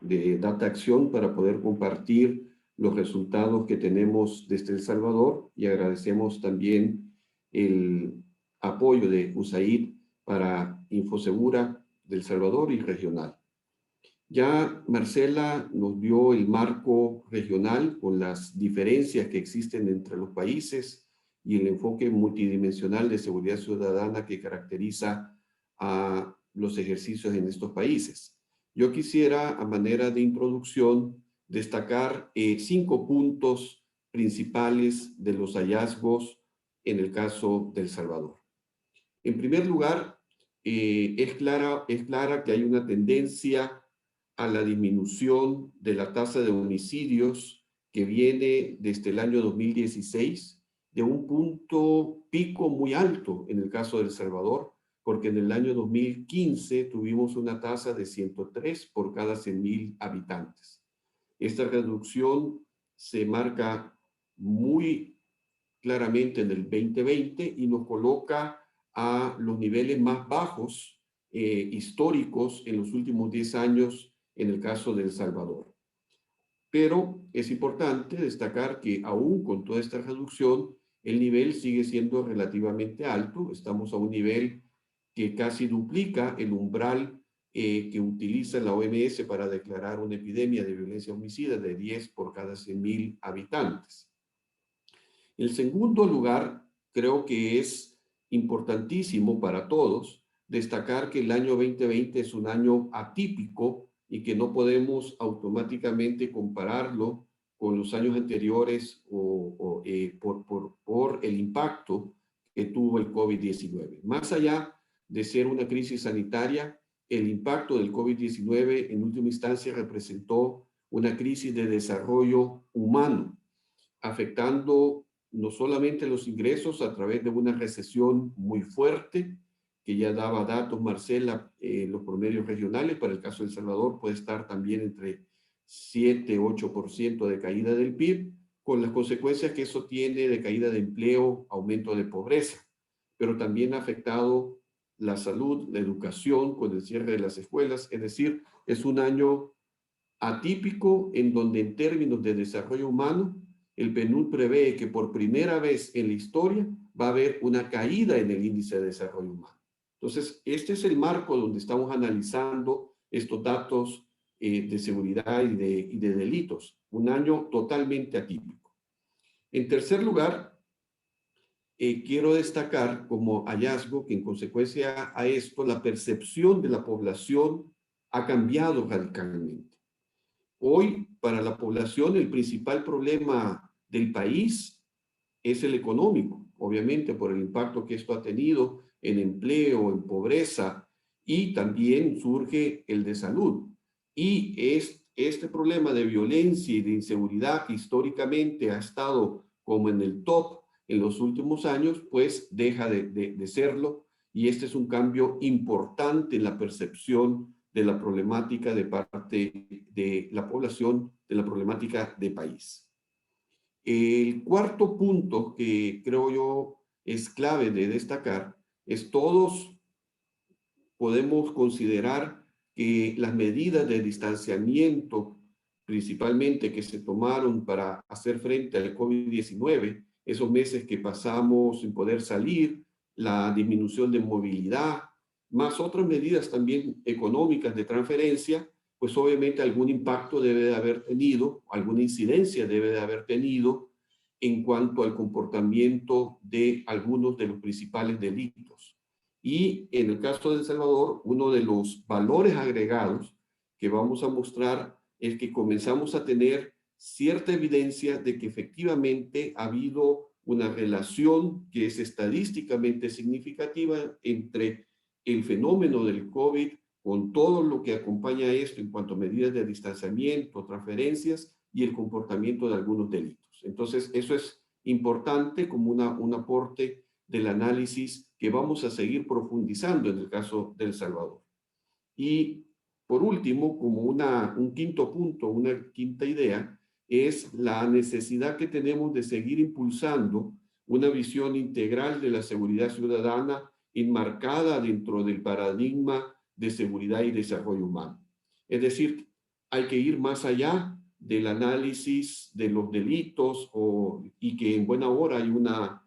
de Data Acción para poder compartir los resultados que tenemos desde El Salvador, y agradecemos también el apoyo de USAID para Infosegura del Salvador y regional. Ya Marcela nos dio el marco regional con las diferencias que existen entre los países y el enfoque multidimensional de seguridad ciudadana que caracteriza a los ejercicios en estos países. Yo quisiera, a manera de introducción, destacar 5 puntos principales de los hallazgos en el caso de El Salvador. En primer lugar, es clara que hay una tendencia a la disminución de la tasa de homicidios que viene desde el año 2016, de un punto pico muy alto en el caso de El Salvador, porque en el año 2015 tuvimos una tasa de 103 por cada 100.000 habitantes. Esta reducción se marca muy claramente en el 2020 y nos coloca a los niveles más bajos históricos en los últimos 10 años en el caso de El Salvador. Pero es importante destacar que aún con toda esta reducción, el nivel sigue siendo relativamente alto. Estamos a un nivel que casi duplica el umbral que utiliza la OMS para declarar una epidemia de violencia homicida de 10 por cada 100.000 habitantes. En segundo lugar, creo que es importantísimo para todos destacar que el año 2020 es un año atípico y que no podemos automáticamente compararlo con los años anteriores por el impacto que tuvo el COVID-19. Más allá de ser una crisis sanitaria, el impacto del COVID-19 en última instancia representó una crisis de desarrollo humano, afectando no solamente los ingresos a través de una recesión muy fuerte, que ya daba datos, Marcela, los promedios regionales, para el caso de El Salvador puede estar también entre 7-8% de caída del PIB, con las consecuencias que eso tiene de caída de empleo, aumento de pobreza, pero también ha afectado la salud, la educación, con el cierre de las escuelas. Es decir, es un año atípico en donde en términos de desarrollo humano, el PNUD prevé que por primera vez en la historia va a haber una caída en el índice de desarrollo humano. Entonces, este es el marco donde estamos analizando estos datos de seguridad y de delitos. Un año totalmente atípico. En tercer lugar, quiero destacar como hallazgo que en consecuencia a esto, la percepción de la población ha cambiado radicalmente. Hoy, para la población, el principal problema del país es el económico, obviamente por el impacto que esto ha tenido en empleo, en pobreza, y también surge el de salud. Y este problema de violencia y de inseguridad que históricamente ha estado como en el top en los últimos años, pues deja de serlo, y este es un cambio importante en la percepción de la problemática de parte de la población, de la problemática de país. El cuarto punto que creo yo es clave de destacar es todos podemos considerar que las medidas de distanciamiento, principalmente que se tomaron para hacer frente al COVID-19, esos meses que pasamos sin poder salir, la disminución de movilidad, más otras medidas también económicas de transferencia, pues obviamente algún impacto debe de haber tenido, alguna incidencia debe de haber tenido en cuanto al comportamiento de algunos de los principales delitos. Y en el caso de El Salvador, uno de los valores agregados que vamos a mostrar es que comenzamos a tener cierta evidencia de que efectivamente ha habido una relación que es estadísticamente significativa entre el fenómeno del COVID con todo lo que acompaña a esto en cuanto a medidas de distanciamiento, transferencias y el comportamiento de algunos delitos. Entonces, eso es importante como un aporte del análisis que vamos a seguir profundizando en el caso de El Salvador. Y por último, como un quinto punto, una quinta idea, es la necesidad que tenemos de seguir impulsando una visión integral de la seguridad ciudadana enmarcada dentro del paradigma de seguridad y desarrollo humano. Es decir, hay que ir más allá del análisis de los delitos y que en buena hora hay una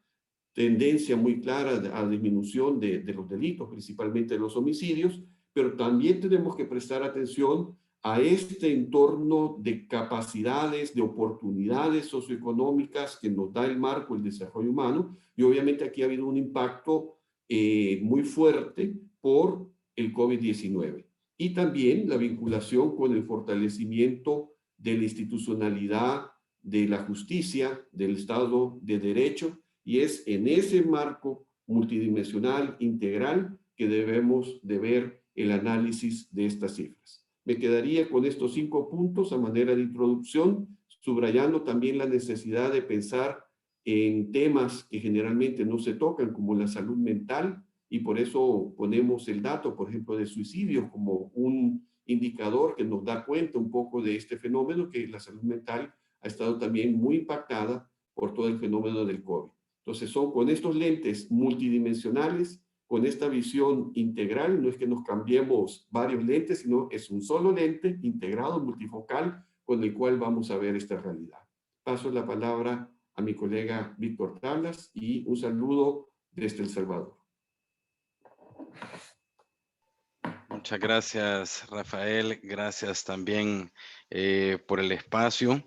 tendencia muy clara a disminución de los delitos, principalmente de los homicidios, pero también tenemos que prestar atención a este entorno de capacidades, de oportunidades socioeconómicas que nos da el marco del desarrollo humano, y obviamente aquí ha habido un impacto muy fuerte por el COVID-19. Y también la vinculación con el fortalecimiento de la institucionalidad, de la justicia, del Estado de Derecho, y es en ese marco multidimensional, integral, que debemos de ver el análisis de estas cifras. Me quedaría con estos 5 puntos a manera de introducción, subrayando también la necesidad de pensar en temas que generalmente no se tocan, como la salud mental, y por eso ponemos el dato, por ejemplo, de suicidios como un indicador que nos da cuenta un poco de este fenómeno, que la salud mental ha estado también muy impactada por todo el fenómeno del COVID. Entonces son con estos lentes multidimensionales, con esta visión integral, no es que nos cambiemos varios lentes, sino es un solo lente integrado, multifocal, con el cual vamos a ver esta realidad. Paso la palabra a mi colega Víctor Tablas y un saludo desde El Salvador. Muchas gracias, Rafael. Gracias también por el espacio.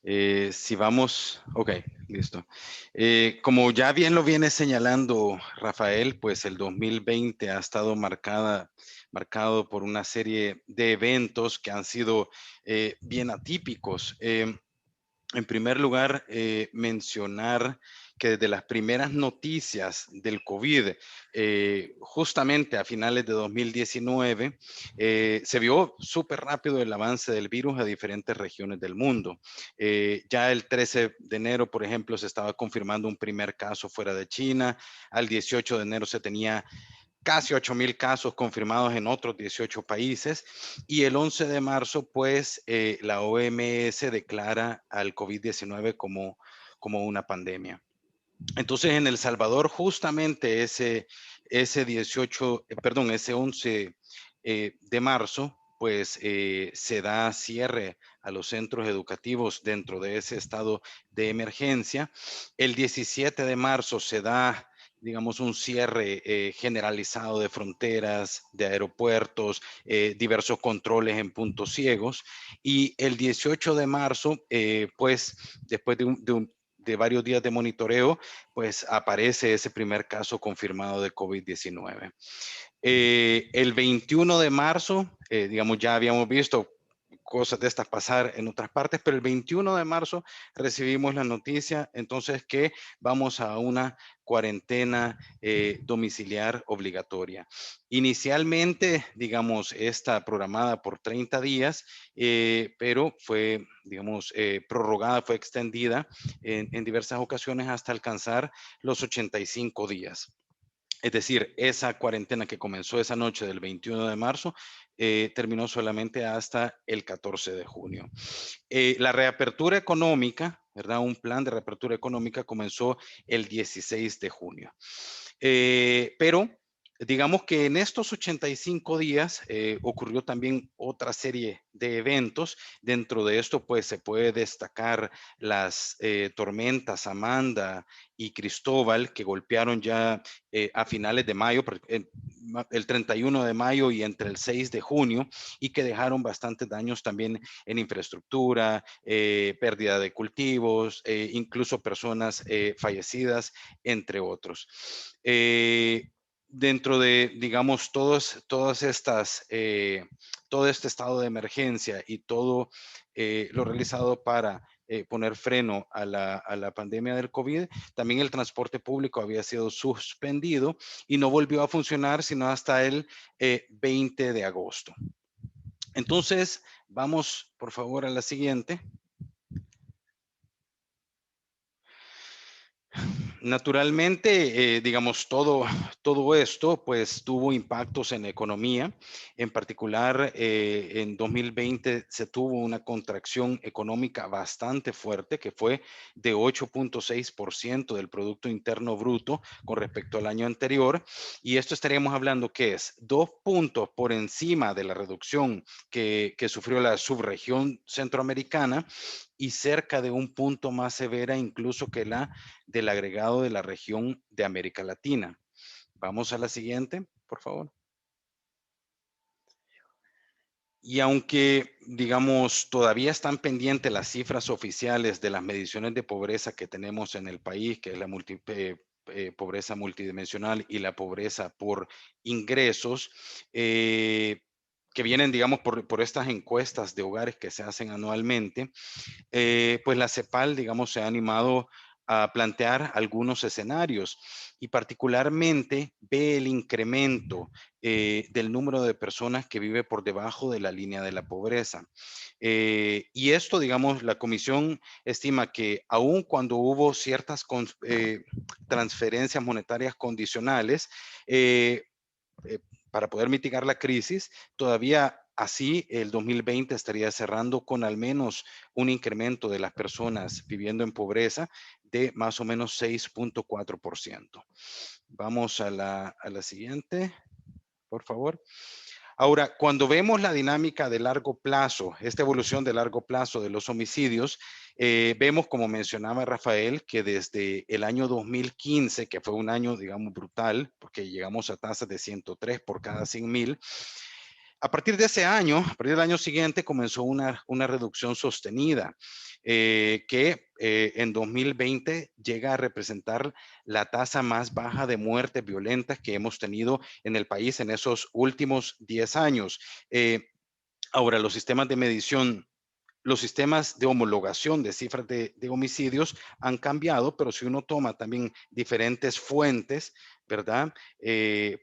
Si vamos, ok, listo. Como ya bien lo viene señalando Rafael, pues el 2020 ha estado marcada marcado por una serie de eventos que han sido bien atípicos. En primer lugar, mencionar que desde las primeras noticias del COVID, justamente a finales de 2019, se vio súper rápido el avance del virus a diferentes regiones del mundo. Ya el 13 de enero, por ejemplo, se estaba confirmando un primer caso fuera de China. Al 18 de enero se tenía casi 8,000 casos confirmados en otros 18 países. Y el 11 de marzo, pues, la OMS declara al COVID-19 como una pandemia. Entonces, en El Salvador, justamente ese 11 de marzo, pues se da cierre a los centros educativos dentro de ese estado de emergencia. El 17 de marzo se da, digamos, un cierre generalizado de fronteras, de aeropuertos, diversos controles en puntos ciegos. Y el 18 de marzo, pues, después de varios días de monitoreo, pues aparece ese primer caso confirmado de COVID-19. El 21 de marzo, digamos, ya habíamos visto cosas de estas pasar en otras partes, pero el 21 de marzo recibimos la noticia entonces que vamos a una cuarentena domiciliar obligatoria. Inicialmente, digamos, está programada por 30 días, pero fue, digamos, prorrogada, fue extendida en diversas ocasiones hasta alcanzar los 85 días. Es decir, esa cuarentena que comenzó esa noche del 21 de marzo terminó solamente hasta el 14 de junio. La reapertura económica, ¿verdad? Un plan de reapertura económica comenzó el 16 de junio. Pero digamos que en estos 85 días ocurrió también otra serie de eventos. Dentro de esto, pues se puede destacar las tormentas Amanda y Cristóbal que golpearon ya a finales de mayo, el 31 de mayo y entre el 6 de junio, y que dejaron bastantes daños también en infraestructura, pérdida de cultivos, incluso personas fallecidas, entre otros. Dentro de, digamos, todas estas, todo este estado de emergencia y todo lo realizado para poner freno a la pandemia del COVID, también el transporte público había sido suspendido y no volvió a funcionar sino hasta el 20 de agosto. Entonces, vamos por favor a la siguiente. Naturalmente, digamos, todo esto pues tuvo impactos en la economía. En particular, en 2020 se tuvo una contracción económica bastante fuerte que fue de 8,6% del Producto Interno Bruto con respecto al año anterior. Y esto estaríamos hablando que es 2 puntos por encima de la reducción que sufrió la subregión centroamericana y cerca de 1 punto más severa incluso que la del agregado de la región de América Latina. Vamos a la siguiente, por favor. Y aunque, digamos, todavía están pendientes las cifras oficiales de las mediciones de pobreza que tenemos en el país, que es la pobreza multidimensional y la pobreza por ingresos, que vienen, digamos, por estas encuestas de hogares que se hacen anualmente, pues la CEPAL, digamos, se ha animado a plantear algunos escenarios y particularmente ve el incremento del número de personas que vive por debajo de la línea de la pobreza. Y esto, digamos, la comisión estima que aun cuando hubo ciertas transferencias monetarias condicionales, para poder mitigar la crisis, todavía así el 2020 estaría cerrando con al menos un incremento de las personas viviendo en pobreza de más o menos 6,4%. Vamos a la siguiente, por favor. Ahora, cuando vemos la dinámica de largo plazo, esta evolución de largo plazo de los homicidios, vemos, como mencionaba Rafael, que desde el año 2015, que fue un año, digamos, brutal, porque llegamos a tasas de 103 por cada 100,000, A partir de ese año, a partir del año siguiente, comenzó una reducción sostenida que en 2020 llega a representar la tasa más baja de muertes violentas que hemos tenido en el país en esos últimos 10 años. Ahora, los sistemas de medición, los sistemas de homologación de cifras de homicidios han cambiado, pero si uno toma también diferentes fuentes, ¿verdad?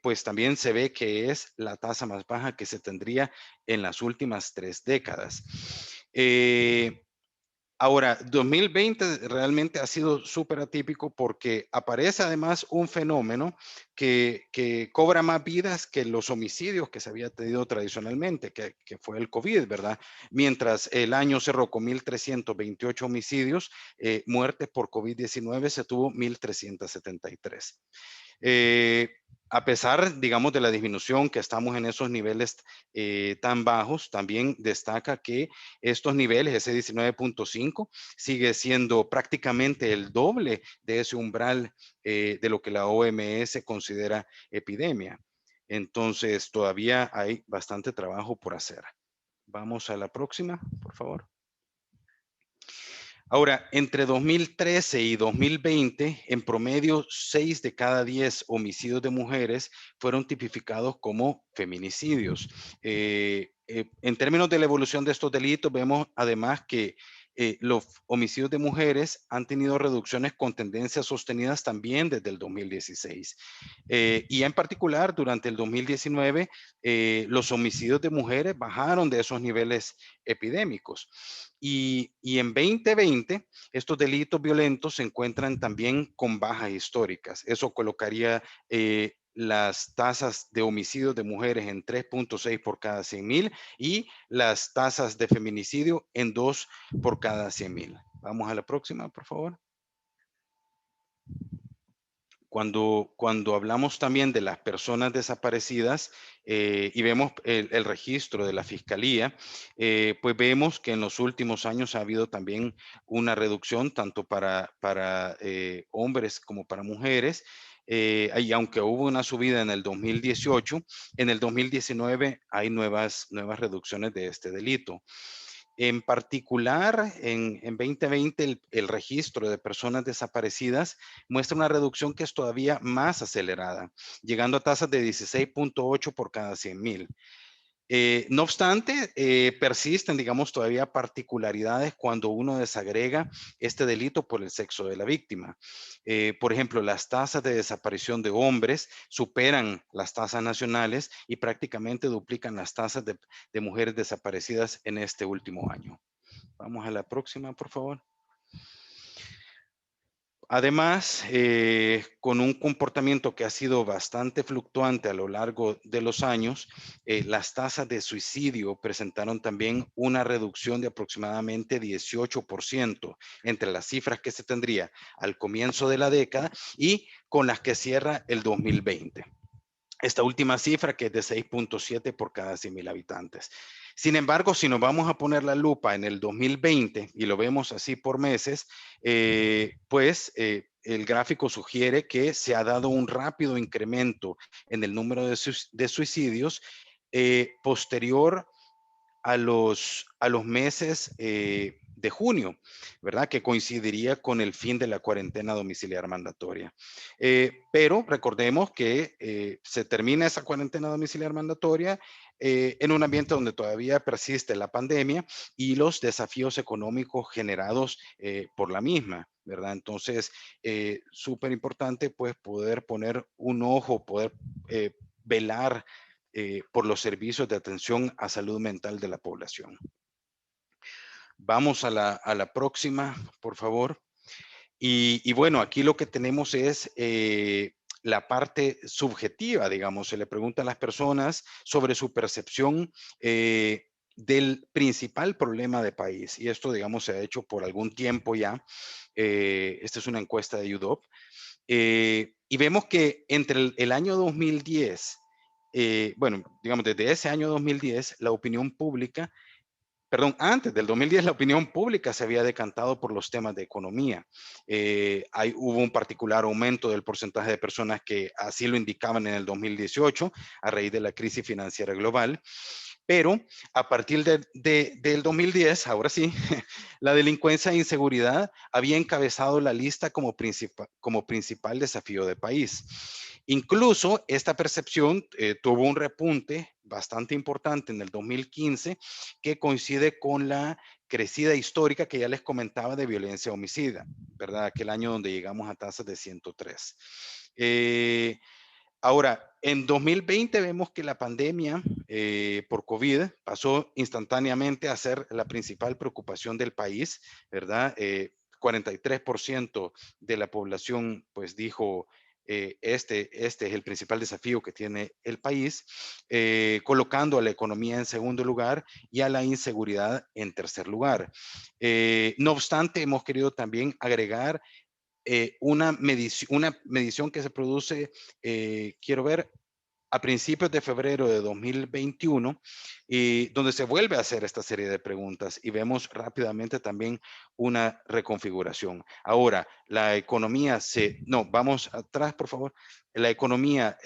Pues también se ve que es la tasa más baja que se tendría en las últimas 3 décadas. Ahora, 2020 realmente ha sido súper atípico porque aparece además un fenómeno que cobra más vidas que los homicidios que se había tenido tradicionalmente, que fue el COVID, ¿verdad? Mientras el año cerró con 1.328 homicidios, muertes por COVID-19 se tuvo 1.373. A pesar, digamos, de la disminución que estamos en esos niveles tan bajos, también destaca que estos niveles, ese 19.5, sigue siendo prácticamente el doble de ese umbral de lo que la OMS considera epidemia. Entonces, todavía hay bastante trabajo por hacer. Vamos a la próxima, por favor. Ahora, entre 2013 y 2020, en promedio, 6 de cada 10 homicidios de mujeres fueron tipificados como feminicidios. En términos de la evolución de estos delitos, vemos además que los homicidios de mujeres han tenido reducciones con tendencias sostenidas también desde el 2016. Y en particular, durante el 2019, los homicidios de mujeres bajaron de esos niveles epidémicos. Y en 2020, estos delitos violentos se encuentran también con bajas históricas. Eso colocaría las tasas de homicidios de mujeres en 3.6 por cada 100,000 y las tasas de feminicidio en 2 por cada 100,000. Vamos a la próxima, por favor. Cuando hablamos también de las personas desaparecidas y vemos el registro de la Fiscalía, pues vemos que en los últimos años ha habido también una reducción tanto para hombres como para mujeres. Y aunque hubo una subida en el 2018, en el 2019 hay nuevas reducciones de este delito. En particular, en 2020, el registro de personas desaparecidas muestra una reducción que es todavía más acelerada, llegando a tasas de 16.8 por cada 100,000. No obstante, persisten, digamos, todavía particularidades cuando uno desagrega este delito por el sexo de la víctima. Por ejemplo, las tasas de desaparición de hombres superan las tasas nacionales y prácticamente duplican las tasas de mujeres desaparecidas en este último año. Vamos a la próxima, por favor. Además, con un comportamiento que ha sido bastante fluctuante a lo largo de los años, las tasas de suicidio presentaron también una reducción de aproximadamente 18% entre las cifras que se tendría al comienzo de la década y con las que cierra el 2020. Esta última cifra que es de 6.7 por cada 100,000 habitantes. Sin embargo, si nos vamos a poner la lupa en el 2020 y lo vemos así por meses, pues el gráfico sugiere que se ha dado un rápido incremento en el número de suicidios posterior a los meses de junio, ¿verdad? Que coincidiría con el fin de la cuarentena domiciliar mandatoria. Pero recordemos que se termina esa cuarentena domiciliar mandatoria en un ambiente donde todavía persiste la pandemia y los desafíos económicos generados por la misma, ¿verdad? Entonces, súper importante pues poder poner un ojo, poder velar por los servicios de atención a salud mental de la población. Vamos a la próxima, por favor. Y bueno, aquí lo que tenemos es la parte subjetiva, digamos. Se le pregunta a las personas sobre su percepción del principal problema de país. Y esto, digamos, se ha hecho por algún tiempo ya. Esta es una encuesta de UDOP. Y vemos que entre el año 2010, bueno, digamos, desde ese año 2010, la opinión pública, antes del 2010 la opinión pública se había decantado por los temas de economía. Hubo un particular aumento del porcentaje de personas que así lo indicaban en el 2018 a raíz de la crisis financiera global. Pero a partir del 2010, ahora sí, la delincuencia e inseguridad había encabezado la lista como principal desafío de país. Incluso esta percepción tuvo un repunte bastante importante en el 2015 que coincide con la crecida histórica que ya les comentaba de violencia homicida, ¿verdad? Aquel año donde llegamos a tasas de 103. Ahora, en 2020 vemos que la pandemia por COVID pasó instantáneamente a ser la principal preocupación del país, ¿verdad? 43% de la población pues dijo este es el principal desafío que tiene el país, colocando a la economía en segundo lugar y a la inseguridad en tercer lugar. No obstante, hemos querido también agregar una medición que se produce, quiero ver, a principios de febrero de 2021, donde se vuelve a hacer esta serie de preguntas y vemos rápidamente también una reconfiguración. Ahora, la economía vamos atrás, por favor. La economía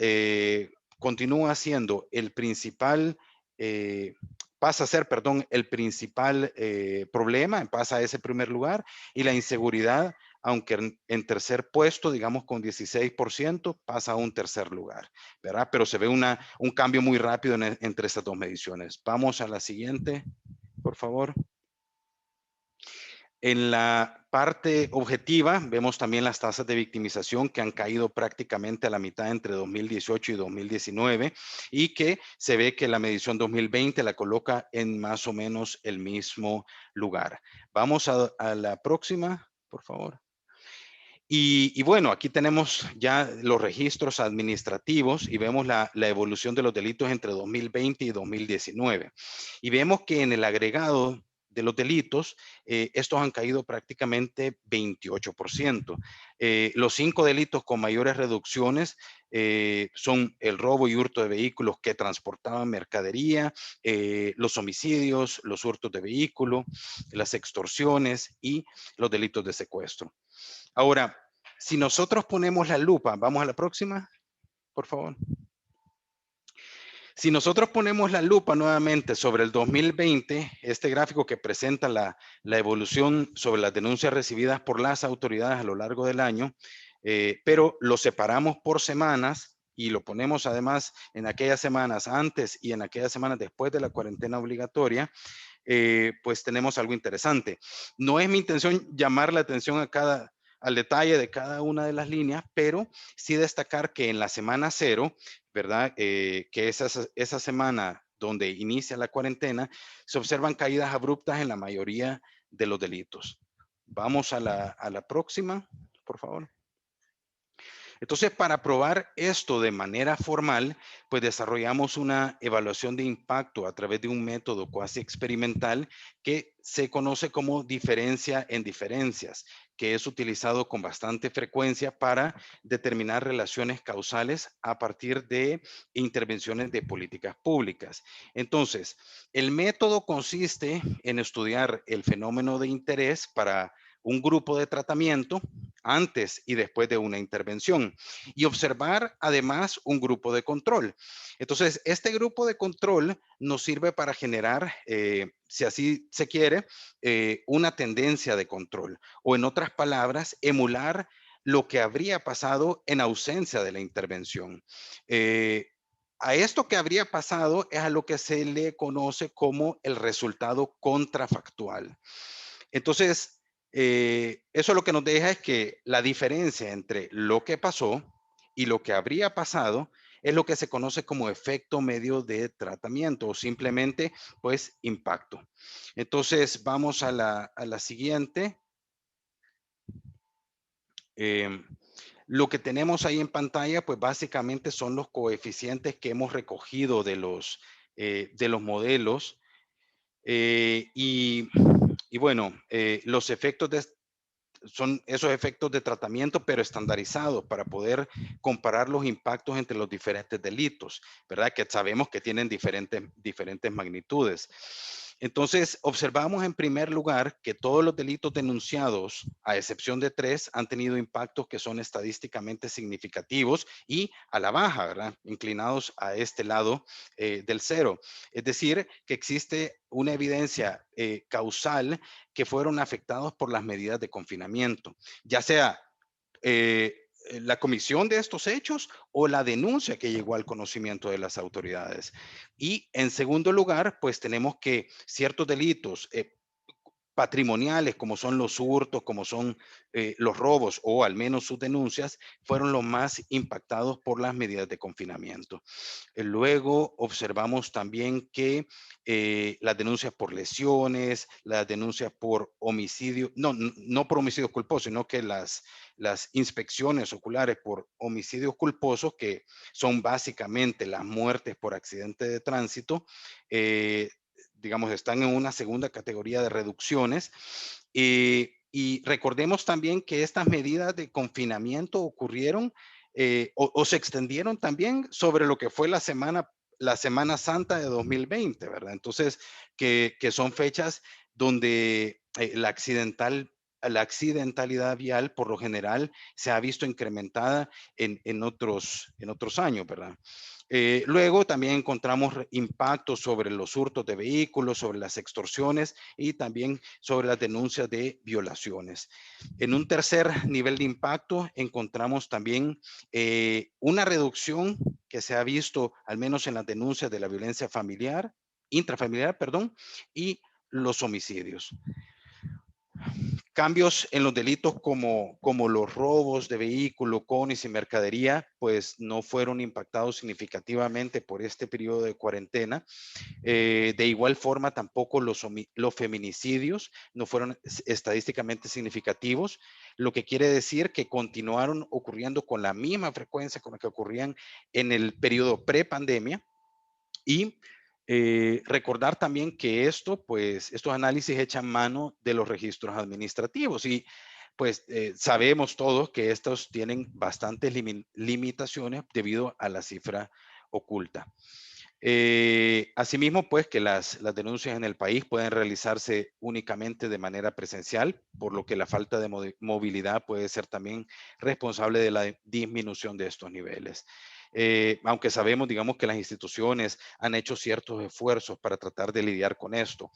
continúa siendo el principal, pasa a ser, perdón, el principal problema, pasa a ese primer lugar, y la inseguridad, aunque en tercer puesto, digamos con 16%, pasa a un tercer lugar, ¿verdad? Pero se ve un cambio muy rápido entre estas dos mediciones. Vamos a la siguiente, por favor. En la parte objetiva, vemos también las tasas de victimización que han caído prácticamente a la mitad entre 2018 y 2019 y que se ve que la medición 2020 la coloca en más o menos el mismo lugar. Vamos a la próxima, por favor. Y bueno, aquí tenemos ya los registros administrativos y vemos la evolución de los delitos entre 2020 y 2019. Y vemos que en el agregado de los delitos, estos han caído prácticamente 28%. Los 5 delitos con mayores reducciones son el robo y hurto de vehículos que transportaban mercadería, los homicidios, los hurtos de vehículo, las extorsiones y los delitos de secuestro. Ahora, si nosotros ponemos la lupa, vamos a la próxima, por favor. Si nosotros ponemos la lupa nuevamente sobre el 2020, este gráfico que presenta la evolución sobre las denuncias recibidas por las autoridades a lo largo del año, pero lo separamos por semanas y lo ponemos además en aquellas semanas antes y en aquellas semanas después de la cuarentena obligatoria, pues tenemos algo interesante. No es mi intención llamar la atención al detalle de cada una de las líneas, pero sí destacar que en la semana 0, ¿verdad? Que esa semana donde inicia la cuarentena, se observan caídas abruptas en la mayoría de los delitos. Vamos a la próxima, por favor. Entonces, para probar esto de manera formal, pues desarrollamos una evaluación de impacto a través de un método cuasi experimental que se conoce como diferencia en diferencias, que es utilizado con bastante frecuencia para determinar relaciones causales a partir de intervenciones de políticas públicas. Entonces, el método consiste en estudiar el fenómeno de interés para un grupo de tratamiento antes y después de una intervención y observar además un grupo de control. Entonces, este grupo de control nos sirve para generar, si así se quiere, una tendencia de control o en otras palabras, emular lo que habría pasado en ausencia de la intervención. A esto que habría pasado es a lo que se le conoce como el resultado contrafactual. Entonces, eso lo que nos deja es que la diferencia entre lo que pasó y lo que habría pasado es lo que se conoce como efecto medio de tratamiento o simplemente pues impacto. Entonces vamos a la siguiente. Lo que tenemos ahí en pantalla pues básicamente son los coeficientes que hemos recogido de los modelos y bueno, los efectos son esos efectos de tratamiento, pero estandarizados para poder comparar los impactos entre los diferentes delitos, ¿verdad? Que sabemos que tienen diferentes magnitudes. Entonces, observamos en primer lugar que todos los delitos denunciados, a excepción de 3, han tenido impactos que son estadísticamente significativos y a la baja, ¿verdad? Inclinados a este lado del 0. Es decir, que existe una evidencia causal que fueron afectados por las medidas de confinamiento, ya sea la comisión de estos hechos o la denuncia que llegó al conocimiento de las autoridades. Y en segundo lugar, pues tenemos que ciertos delitos patrimoniales, como son los hurtos, como son los robos o al menos sus denuncias, fueron los más impactados por las medidas de confinamiento. Luego observamos también que las denuncias por lesiones, las denuncias por homicidio, no por homicidios culposos, sino que las inspecciones oculares por homicidios culposos, que son básicamente las muertes por accidente de tránsito, digamos, están en una segunda categoría de reducciones. Y recordemos también que estas medidas de confinamiento ocurrieron o se extendieron también sobre lo que fue la Semana Santa de 2020, ¿verdad? Entonces, que son fechas donde la accidentalidad vial por lo general se ha visto incrementada en otros años, ¿verdad? Luego también encontramos impactos sobre los hurtos de vehículos, sobre las extorsiones y también sobre las denuncias de violaciones. En un tercer nivel de impacto encontramos también una reducción que se ha visto al menos en las denuncias de la violencia intrafamiliar, y los homicidios. Cambios en los delitos como los robos de vehículo, conis y mercadería, pues no fueron impactados significativamente por este periodo de cuarentena. De igual forma, tampoco los feminicidios no fueron estadísticamente significativos, lo que quiere decir que continuaron ocurriendo con la misma frecuencia con la que ocurrían en el periodo pre-pandemia. Y recordar también que estos análisis echan mano de los registros administrativos y pues sabemos todos que estos tienen bastantes limitaciones debido a la cifra oculta. Asimismo, pues que las denuncias en el país pueden realizarse únicamente de manera presencial, por lo que la falta de movilidad puede ser también responsable de la disminución de estos niveles. Aunque sabemos, digamos, que las instituciones han hecho ciertos esfuerzos para tratar de lidiar con esto,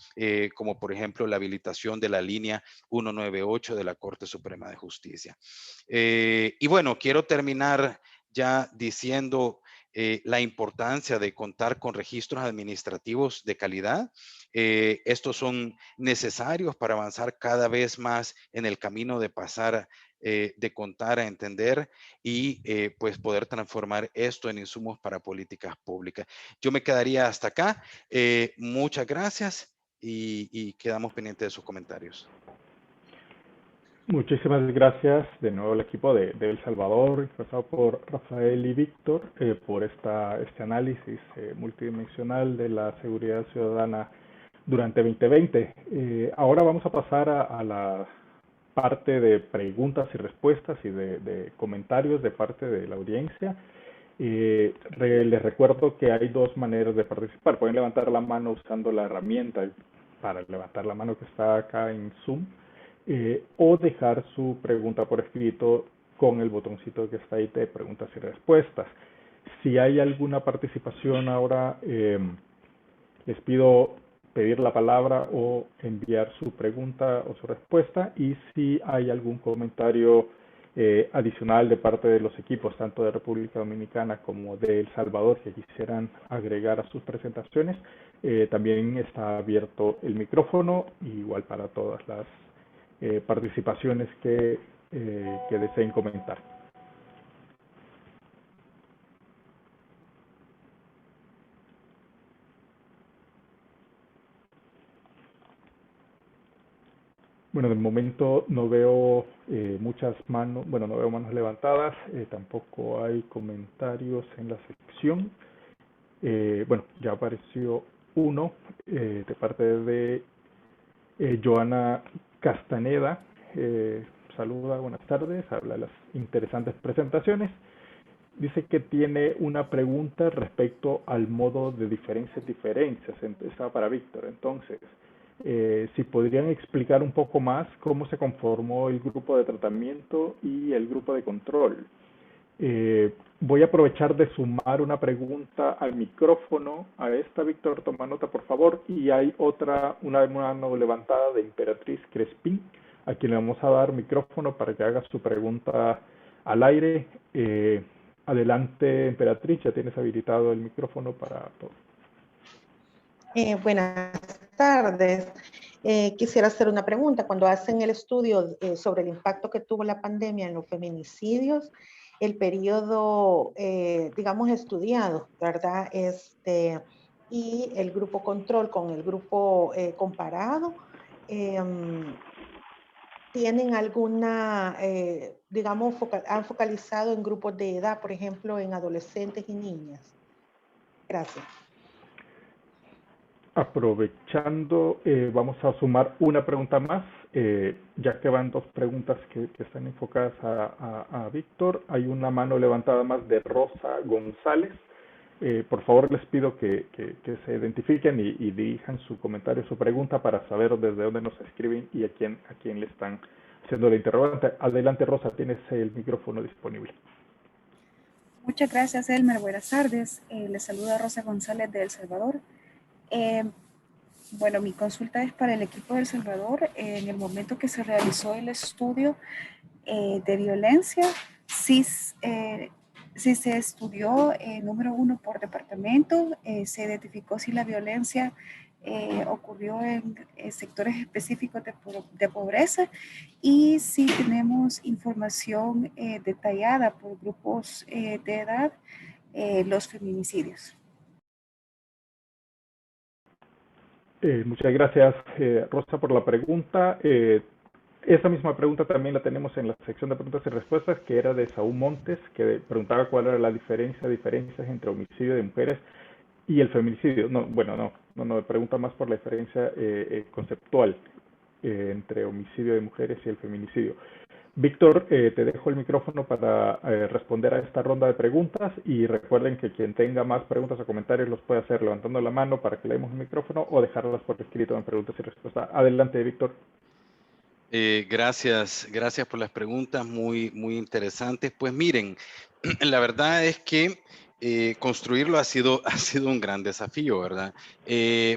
como por ejemplo la habilitación de la línea 198 de la Corte Suprema de Justicia. Y bueno, quiero terminar ya diciendo la importancia de contar con registros administrativos de calidad. Estos son necesarios para avanzar cada vez más en el camino de pasar de contar a entender y pues poder transformar esto en insumos para políticas públicas. Yo me quedaría hasta acá. Muchas gracias y quedamos pendientes de sus comentarios. Muchísimas gracias de nuevo al equipo de El Salvador, encabezado por Rafael y Víctor, por este análisis multidimensional de la seguridad ciudadana durante 2020. Ahora vamos a pasar a la parte de preguntas y respuestas y de comentarios de parte de la audiencia. Les recuerdo que hay dos maneras de participar. Pueden levantar la mano usando la herramienta para levantar la mano que está acá en Zoom. O dejar su pregunta por escrito con el botoncito que está ahí de preguntas y respuestas. Si hay alguna participación ahora, les pido pedir la palabra o enviar su pregunta o su respuesta, y si hay algún comentario adicional de parte de los equipos, tanto de República Dominicana como de El Salvador, que quisieran agregar a sus presentaciones, también está abierto el micrófono, igual para todas las participaciones que deseen comentar. Bueno, de momento no veo muchas manos, no veo manos levantadas, tampoco hay comentarios en la sección. Ya apareció uno de parte de Joana Castaneda. Saluda, buenas tardes, habla de las interesantes presentaciones dice que tiene una pregunta respecto al modo de diferencias. Estaba para Víctor. Entonces, si podrían explicar un poco más cómo se conformó el grupo de tratamiento y el grupo de control. Voy a aprovechar de sumar una pregunta al micrófono. A esta, Víctor, toma nota, por favor. Y hay otra, una mano levantada de Emperatriz Crespín, a quien le vamos a dar micrófono para que haga su pregunta al aire. Adelante, Emperatriz, ya tienes habilitado el micrófono para todo. Buenas tardes. Quisiera hacer una pregunta. Cuando hacen el estudio sobre el impacto que tuvo la pandemia en los feminicidios, el periodo, digamos, estudiado, ¿verdad? Y el grupo control con el grupo comparado, ¿tienen alguna, digamos, han focalizado en grupos de edad, por ejemplo, en adolescentes y niñas? Gracias. Aprovechando, vamos a sumar una pregunta más, ya que van dos preguntas que están enfocadas a Víctor. Hay una mano levantada más de Rosa González. Por favor, les pido que se identifiquen y dirijan su comentario, su pregunta, para saber desde dónde nos escriben y a quién le están haciendo la interrogante. Adelante, Rosa, tienes el micrófono disponible. Muchas gracias, Elmer. Buenas tardes. Les saluda Rosa González de El Salvador. Bueno, mi consulta es para el equipo de El Salvador. En el momento que se realizó el estudio de violencia, sí se estudió, número 1, por departamento, se identificó si la violencia ocurrió en sectores específicos de pobreza, y si tenemos información detallada por grupos de edad, los feminicidios. Muchas gracias, Rosa, por la pregunta. Esa misma pregunta también la tenemos en la sección de preguntas y respuestas, que era de Saúl Montes, que preguntaba cuál era la diferencias entre homicidio de mujeres y el feminicidio. No, pregunta más por la diferencia conceptual entre homicidio de mujeres y el feminicidio. Víctor, te dejo el micrófono para responder a esta ronda de preguntas, y recuerden que quien tenga más preguntas o comentarios los puede hacer levantando la mano para que leemos el micrófono o dejarlas por escrito en preguntas y respuestas. Adelante, Víctor. Gracias por las preguntas, muy interesantes. Pues miren, la verdad es que construirlo ha sido un gran desafío, ¿verdad?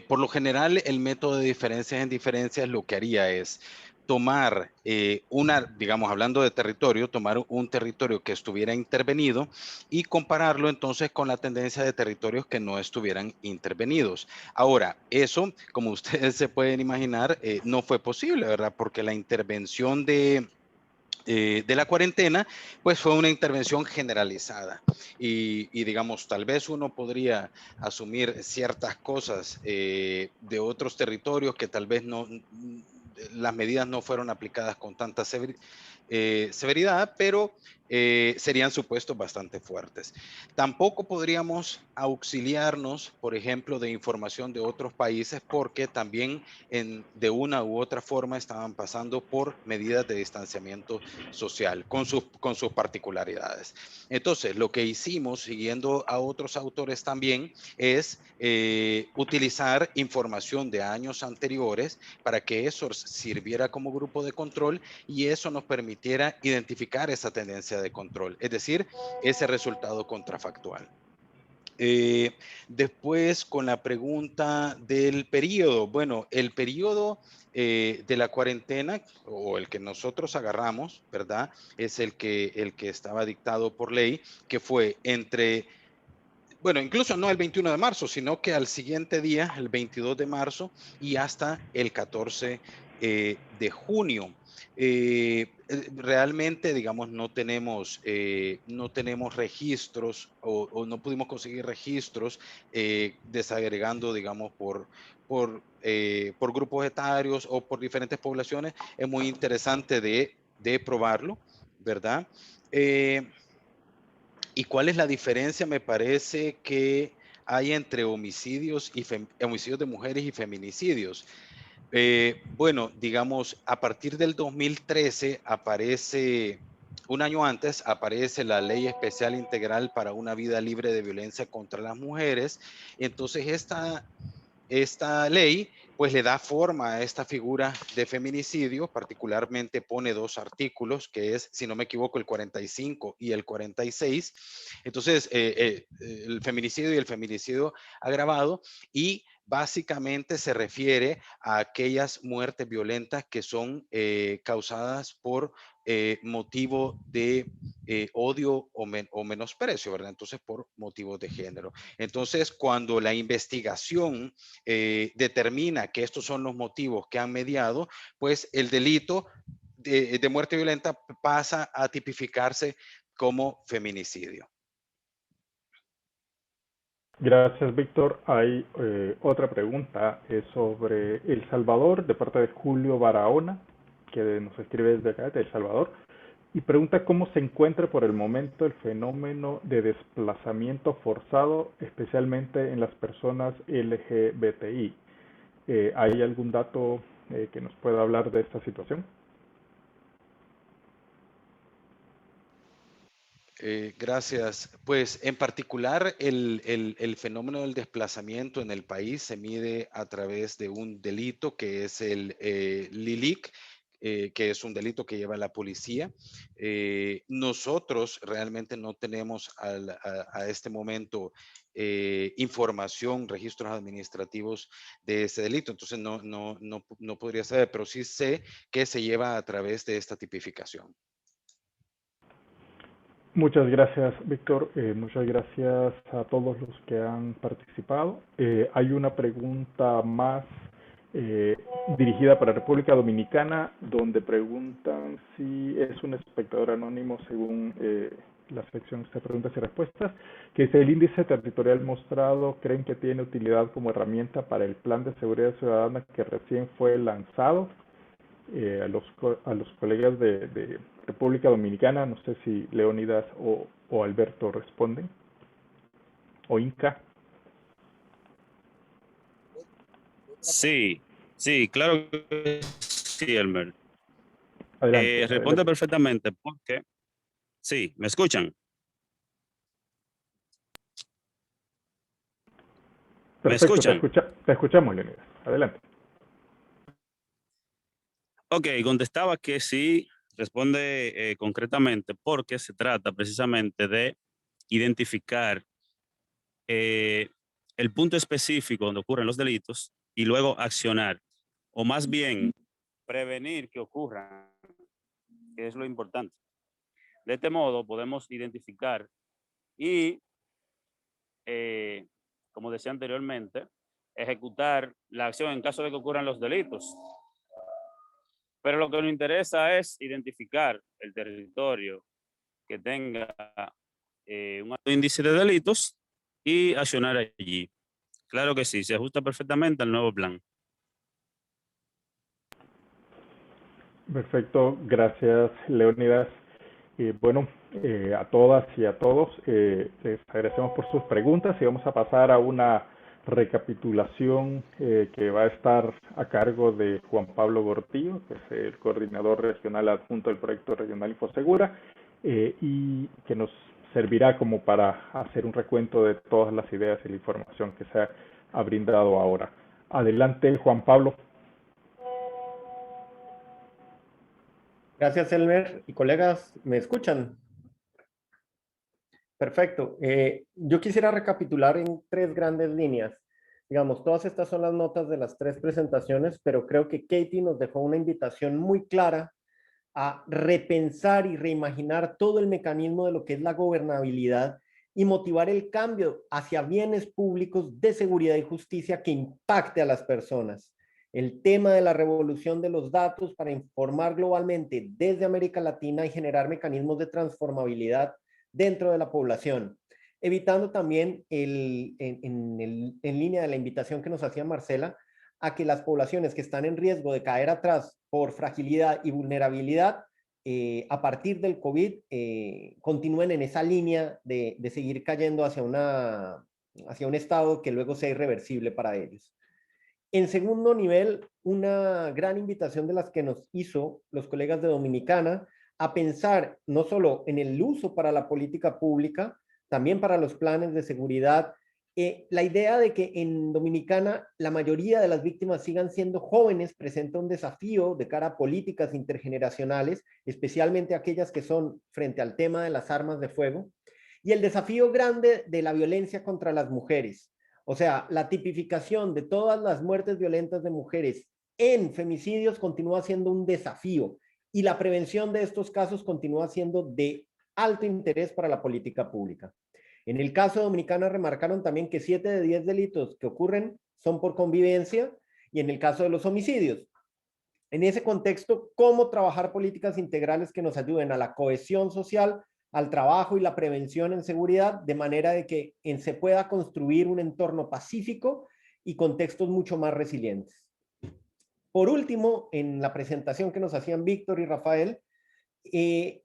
Por lo general, el método de diferencias en diferencias lo que haría es tomar digamos, hablando de territorio, tomar un territorio que estuviera intervenido y compararlo entonces con la tendencia de territorios que no estuvieran intervenidos. Ahora, eso, como ustedes se pueden imaginar, no fue posible, ¿verdad? Porque la intervención de la cuarentena, pues fue una intervención generalizada y digamos, tal vez uno podría asumir ciertas cosas de otros territorios que tal vez las medidas no fueron aplicadas con tanta severidad, pero serían supuestos bastante fuertes. Tampoco podríamos auxiliarnos, por ejemplo, de información de otros países, porque también de una u otra forma estaban pasando por medidas de distanciamiento social con sus particularidades. Entonces, lo que hicimos, siguiendo a otros autores también, es utilizar información de años anteriores para que eso sirviera como grupo de control y eso nos permitiera identificar esa tendencia de control, es decir, ese resultado contrafactual. Después, con la pregunta del periodo. Bueno, el periodo de la cuarentena, o el que nosotros agarramos, ¿verdad? Es el que estaba dictado por ley, que fue entre, bueno, incluso no el 21 de marzo, sino que al siguiente día, el 22 de marzo, y hasta el 14 de junio. Realmente, digamos, no tenemos registros o no pudimos conseguir registros desagregando, digamos, por grupos etarios o por diferentes poblaciones. Es muy interesante de probarlo, ¿verdad? ¿Y cuál es la diferencia? Me parece que hay entre homicidios de mujeres y feminicidios. Bueno, digamos, a partir del 2013 aparece un año antes aparece la Ley Especial Integral para una Vida Libre de Violencia contra las Mujeres. Entonces esta ley pues le da forma a esta figura de feminicidio, particularmente pone 2 artículos, que es, si no me equivoco, el 45 y el 46. Entonces, el feminicidio y el feminicidio agravado, y básicamente se refiere a aquellas muertes violentas que son causadas por motivo de odio o menosprecio, ¿verdad? Entonces, por motivos de género. Entonces, cuando la investigación determina que estos son los motivos que han mediado, pues el delito de muerte violenta pasa a tipificarse como feminicidio. Gracias, Víctor. Hay otra pregunta, es sobre El Salvador, de parte de Julio Barahona, que nos escribe desde acá, de El Salvador, y pregunta cómo se encuentra por el momento el fenómeno de desplazamiento forzado, especialmente en las personas LGBTI. ¿Hay algún dato que nos pueda hablar de esta situación? Gracias. Pues en particular el fenómeno del desplazamiento en el país se mide a través de un delito que es el LILIC, que es un delito que lleva la policía. Nosotros realmente no tenemos a este momento información, registros administrativos de ese delito, entonces no podría saber, pero sí sé que se lleva a través de esta tipificación. Muchas gracias, Víctor. Muchas gracias a todos los que han participado. Hay una pregunta más dirigida para República Dominicana, donde preguntan si es un espectador anónimo según la sección de preguntas y respuestas, que dice: el índice territorial mostrado, ¿creen que tiene utilidad como herramienta para el plan de seguridad ciudadana que recién fue lanzado? A los colegas de República Dominicana, no sé si Leónidas o Alberto responden, o Inca. Sí, claro que sí, Elmer. Adelante. Responde perfectamente porque... Sí, ¿me escuchan? Perfecto, ¿Me escuchan? te escuchamos, Leónidas. Adelante. Ok, contestaba que sí, responde concretamente porque se trata precisamente de identificar el punto específico donde ocurren los delitos y luego accionar, o más bien prevenir que ocurran, que es lo importante. De este modo podemos identificar y, como decía anteriormente, ejecutar la acción en caso de que ocurran los delitos. Pero lo que nos interesa es identificar el territorio que tenga un alto índice de delitos y accionar allí. Claro que sí, se ajusta perfectamente al nuevo plan. Perfecto, gracias, Leónidas. Bueno, a todas y a todos, les agradecemos por sus preguntas y vamos a pasar a una recapitulación que va a estar a cargo de Juan Pablo Gortillo, que es el coordinador regional adjunto del proyecto regional Infosegura, y que nos servirá como para hacer un recuento de todas las ideas y la información que se ha brindado ahora. Adelante, Juan Pablo. Gracias, Elmer. Y colegas, ¿me escuchan? Perfecto. Yo quisiera recapitular en 3 grandes líneas. Digamos, todas estas son las notas de las 3 presentaciones, pero creo que Katie nos dejó una invitación muy clara a repensar y reimaginar todo el mecanismo de lo que es la gobernabilidad y motivar el cambio hacia bienes públicos de seguridad y justicia que impacte a las personas. El tema de la revolución de los datos para informar globalmente desde América Latina y generar mecanismos de transformabilidad dentro de la población, evitando también en línea de la invitación que nos hacía Marcela, a que las poblaciones que están en riesgo de caer atrás por fragilidad y vulnerabilidad a partir del COVID continúen en esa línea de seguir cayendo hacia un estado que luego sea irreversible para ellos. En segundo nivel, una gran invitación de las que nos hizo los colegas de Dominicana a pensar no solo en el uso para la política pública, también para los planes de seguridad. La idea de que en Dominicana la mayoría de las víctimas sigan siendo jóvenes presenta un desafío de cara a políticas intergeneracionales, especialmente aquellas que son frente al tema de las armas de fuego, y el desafío grande de la violencia contra las mujeres. O sea, la tipificación de todas las muertes violentas de mujeres en femicidios continúa siendo un desafío, y la prevención de estos casos continúa siendo de alto interés para la política pública. En el caso de Dominicana remarcaron también que 7 de 10 delitos que ocurren son por convivencia, y en el caso de los homicidios. En ese contexto, ¿cómo trabajar políticas integrales que nos ayuden a la cohesión social, al trabajo y la prevención en seguridad, de manera de que se pueda construir un entorno pacífico y contextos mucho más resilientes? Por último, en la presentación que nos hacían Víctor y Rafael,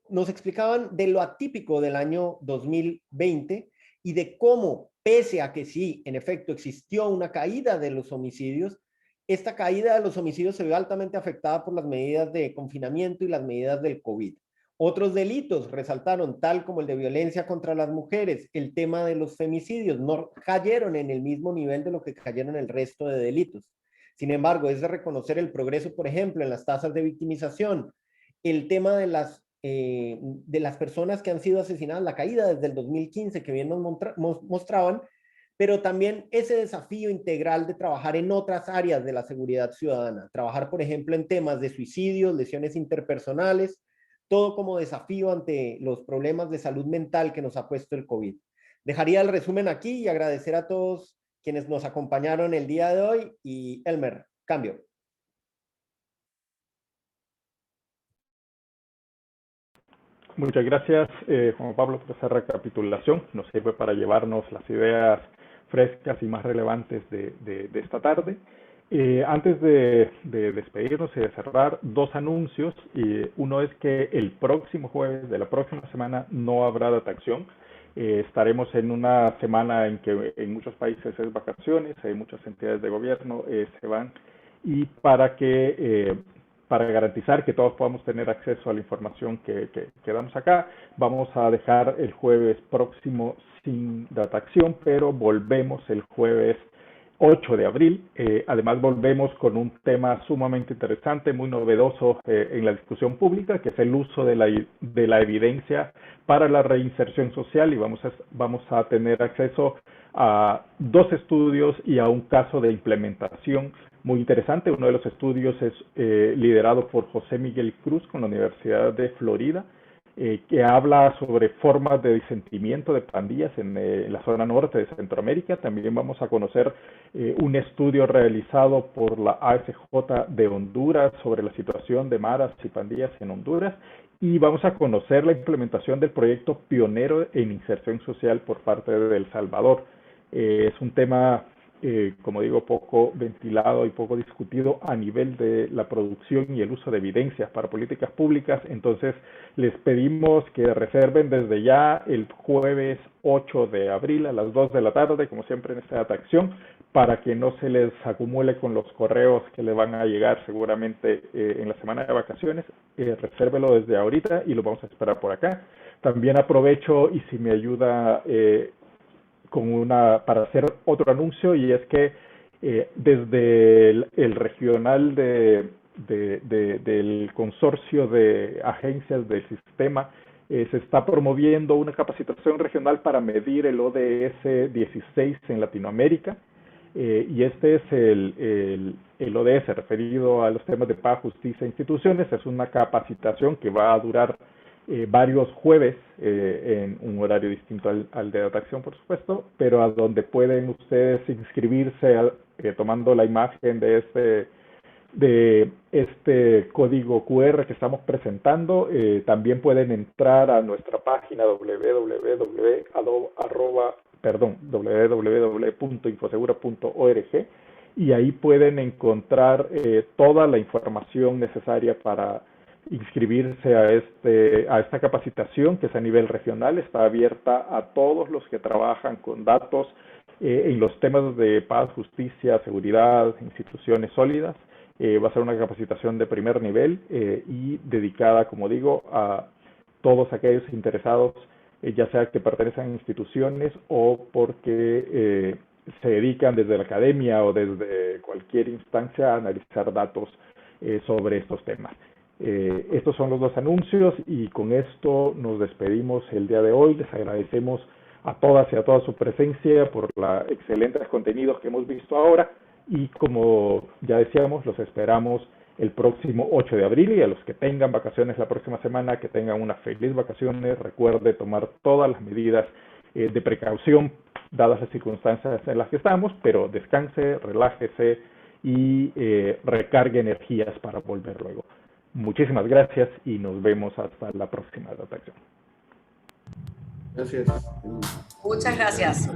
nos explicaban de lo atípico del año 2020 y de cómo, pese a que sí, en efecto, existió una caída de los homicidios, esta caída de los homicidios se vio altamente afectada por las medidas de confinamiento y las medidas del COVID. Otros delitos resaltaron, tal como el de violencia contra las mujeres, el tema de los femicidios, no cayeron en el mismo nivel de lo que cayeron el resto de delitos. Sin embargo, es de reconocer el progreso, por ejemplo, en las tasas de victimización, el tema de las personas que han sido asesinadas, la caída desde el 2015 que bien nos mostraban, pero también ese desafío integral de trabajar en otras áreas de la seguridad ciudadana, trabajar, por ejemplo, en temas de suicidios, lesiones interpersonales, todo como desafío ante los problemas de salud mental que nos ha puesto el COVID. Dejaría el resumen aquí y agradecer a todos quienes nos acompañaron el día de hoy. Y Elmer, cambio. Muchas gracias, Juan Pablo, por esa recapitulación. Nos sirve para llevarnos las ideas frescas y más relevantes de esta tarde. Antes de despedirnos y de cerrar, dos anuncios. Uno es que el próximo jueves de la próxima semana no habrá DataAcción. Estaremos en una semana en que en muchos países es vacaciones, hay muchas entidades de gobierno se van, y para garantizar que todos podamos tener acceso a la información que damos acá, vamos a dejar el jueves próximo sin DataAcción, pero volvemos el jueves 8 de abril. Además volvemos con un tema sumamente interesante, muy novedoso en la discusión pública, que es el uso de la evidencia para la reinserción social, y vamos a tener acceso a 2 estudios y a un caso de implementación muy interesante. Uno de los estudios es liderado por José Miguel Cruz con la Universidad de Florida, que habla sobre formas de disentimiento de pandillas en la zona norte de Centroamérica. También vamos a conocer un estudio realizado por la ASJ de Honduras sobre la situación de maras y pandillas en Honduras, y vamos a conocer la implementación del proyecto pionero en inserción social por parte de El Salvador. Es un tema, como digo, poco ventilado y poco discutido a nivel de la producción y el uso de evidencias para políticas públicas. Entonces, les pedimos que reserven desde ya el jueves 8 de abril a las 2 de la tarde, como siempre en esta DataAcción, para que no se les acumule con los correos que le van a llegar seguramente en la semana de vacaciones. Resérvelo desde ahorita y lo vamos a esperar por acá. También aprovecho, y si me ayuda para hacer otro anuncio, y es que desde el regional del consorcio de agencias del sistema se está promoviendo una capacitación regional para medir el ODS 16 en Latinoamérica, y este es el ODS referido a los temas de paz, justicia e instituciones. Es una capacitación que va a durar varios jueves en un horario distinto al de DataAcción, por supuesto, pero a donde pueden ustedes inscribirse tomando la imagen de este código QR que estamos presentando. También pueden entrar a nuestra página www.infosegura.org, y ahí pueden encontrar toda la información necesaria para inscribirse a esta capacitación, que es a nivel regional. Está abierta a todos los que trabajan con datos en los temas de paz, justicia, seguridad, instituciones sólidas. Va a ser una capacitación de primer nivel y dedicada, como digo, a todos aquellos interesados, ya sea que pertenecen a instituciones o porque se dedican desde la academia o desde cualquier instancia a analizar datos sobre estos temas. Estos son los dos anuncios y con esto nos despedimos el día de hoy. Les agradecemos a todas y a toda su presencia por los excelentes contenidos que hemos visto ahora y como ya decíamos, los esperamos el próximo 8 de abril y a los que tengan vacaciones la próxima semana, que tengan unas feliz vacaciones. Recuerde tomar todas las medidas de precaución dadas las circunstancias en las que estamos, pero descanse, relájese y recargue energías para volver luego. Muchísimas gracias y nos vemos hasta la próxima adaptación. Gracias. Muchas gracias.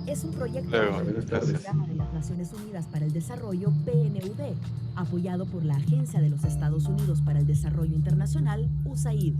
Es un proyecto del Programa de las Naciones Unidas para el Desarrollo, PNUD, apoyado por la Agencia de los Estados Unidos para el Desarrollo Internacional, USAID.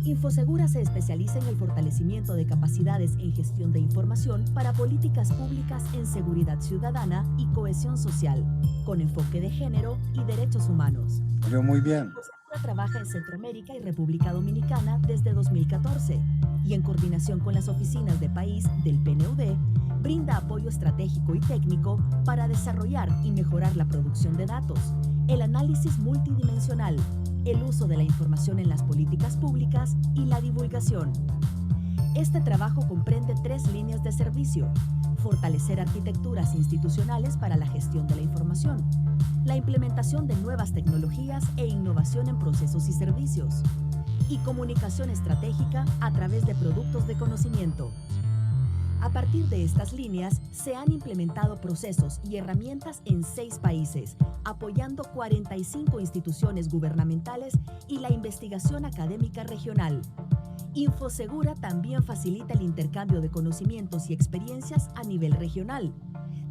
Infosegura se especializa en el fortalecimiento de capacidades en gestión de información para políticas públicas en seguridad ciudadana y cohesión social, con enfoque de género y derechos humanos. Muy bien. Infosegura trabaja en Centroamérica y República Dominicana desde 2014 y en coordinación con las oficinas de país del PNUD, brinda apoyo estratégico y técnico para desarrollar y mejorar la producción de datos, el análisis multidimensional, el uso de la información en las políticas públicas y la divulgación. Este trabajo comprende 3 líneas de servicio: fortalecer arquitecturas institucionales para la gestión de la información, la implementación de nuevas tecnologías e innovación en procesos y servicios, y comunicación estratégica a través de productos de conocimiento. A partir de estas líneas, se han implementado procesos y herramientas en 6 países, apoyando 45 instituciones gubernamentales y la investigación académica regional. Infosegura también facilita el intercambio de conocimientos y experiencias a nivel regional,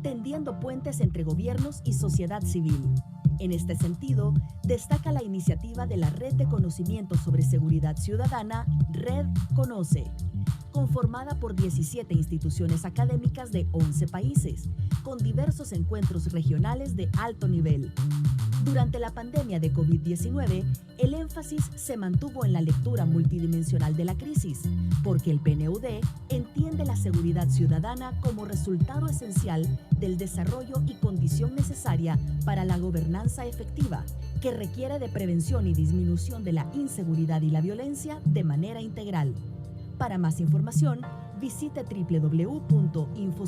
tendiendo puentes entre gobiernos y sociedad civil. En este sentido, destaca la iniciativa de la Red de Conocimiento sobre Seguridad Ciudadana, Red Conoce, conformada por 17 instituciones académicas de 11 países, con diversos encuentros regionales de alto nivel. Durante la pandemia de COVID-19, el énfasis se mantuvo en la lectura multidimensional de la crisis, porque el PNUD entiende la seguridad ciudadana como resultado esencial del desarrollo y condición necesaria para la gobernanza efectiva, que requiere de prevención y disminución de la inseguridad y la violencia de manera integral. Para más información, visite www.info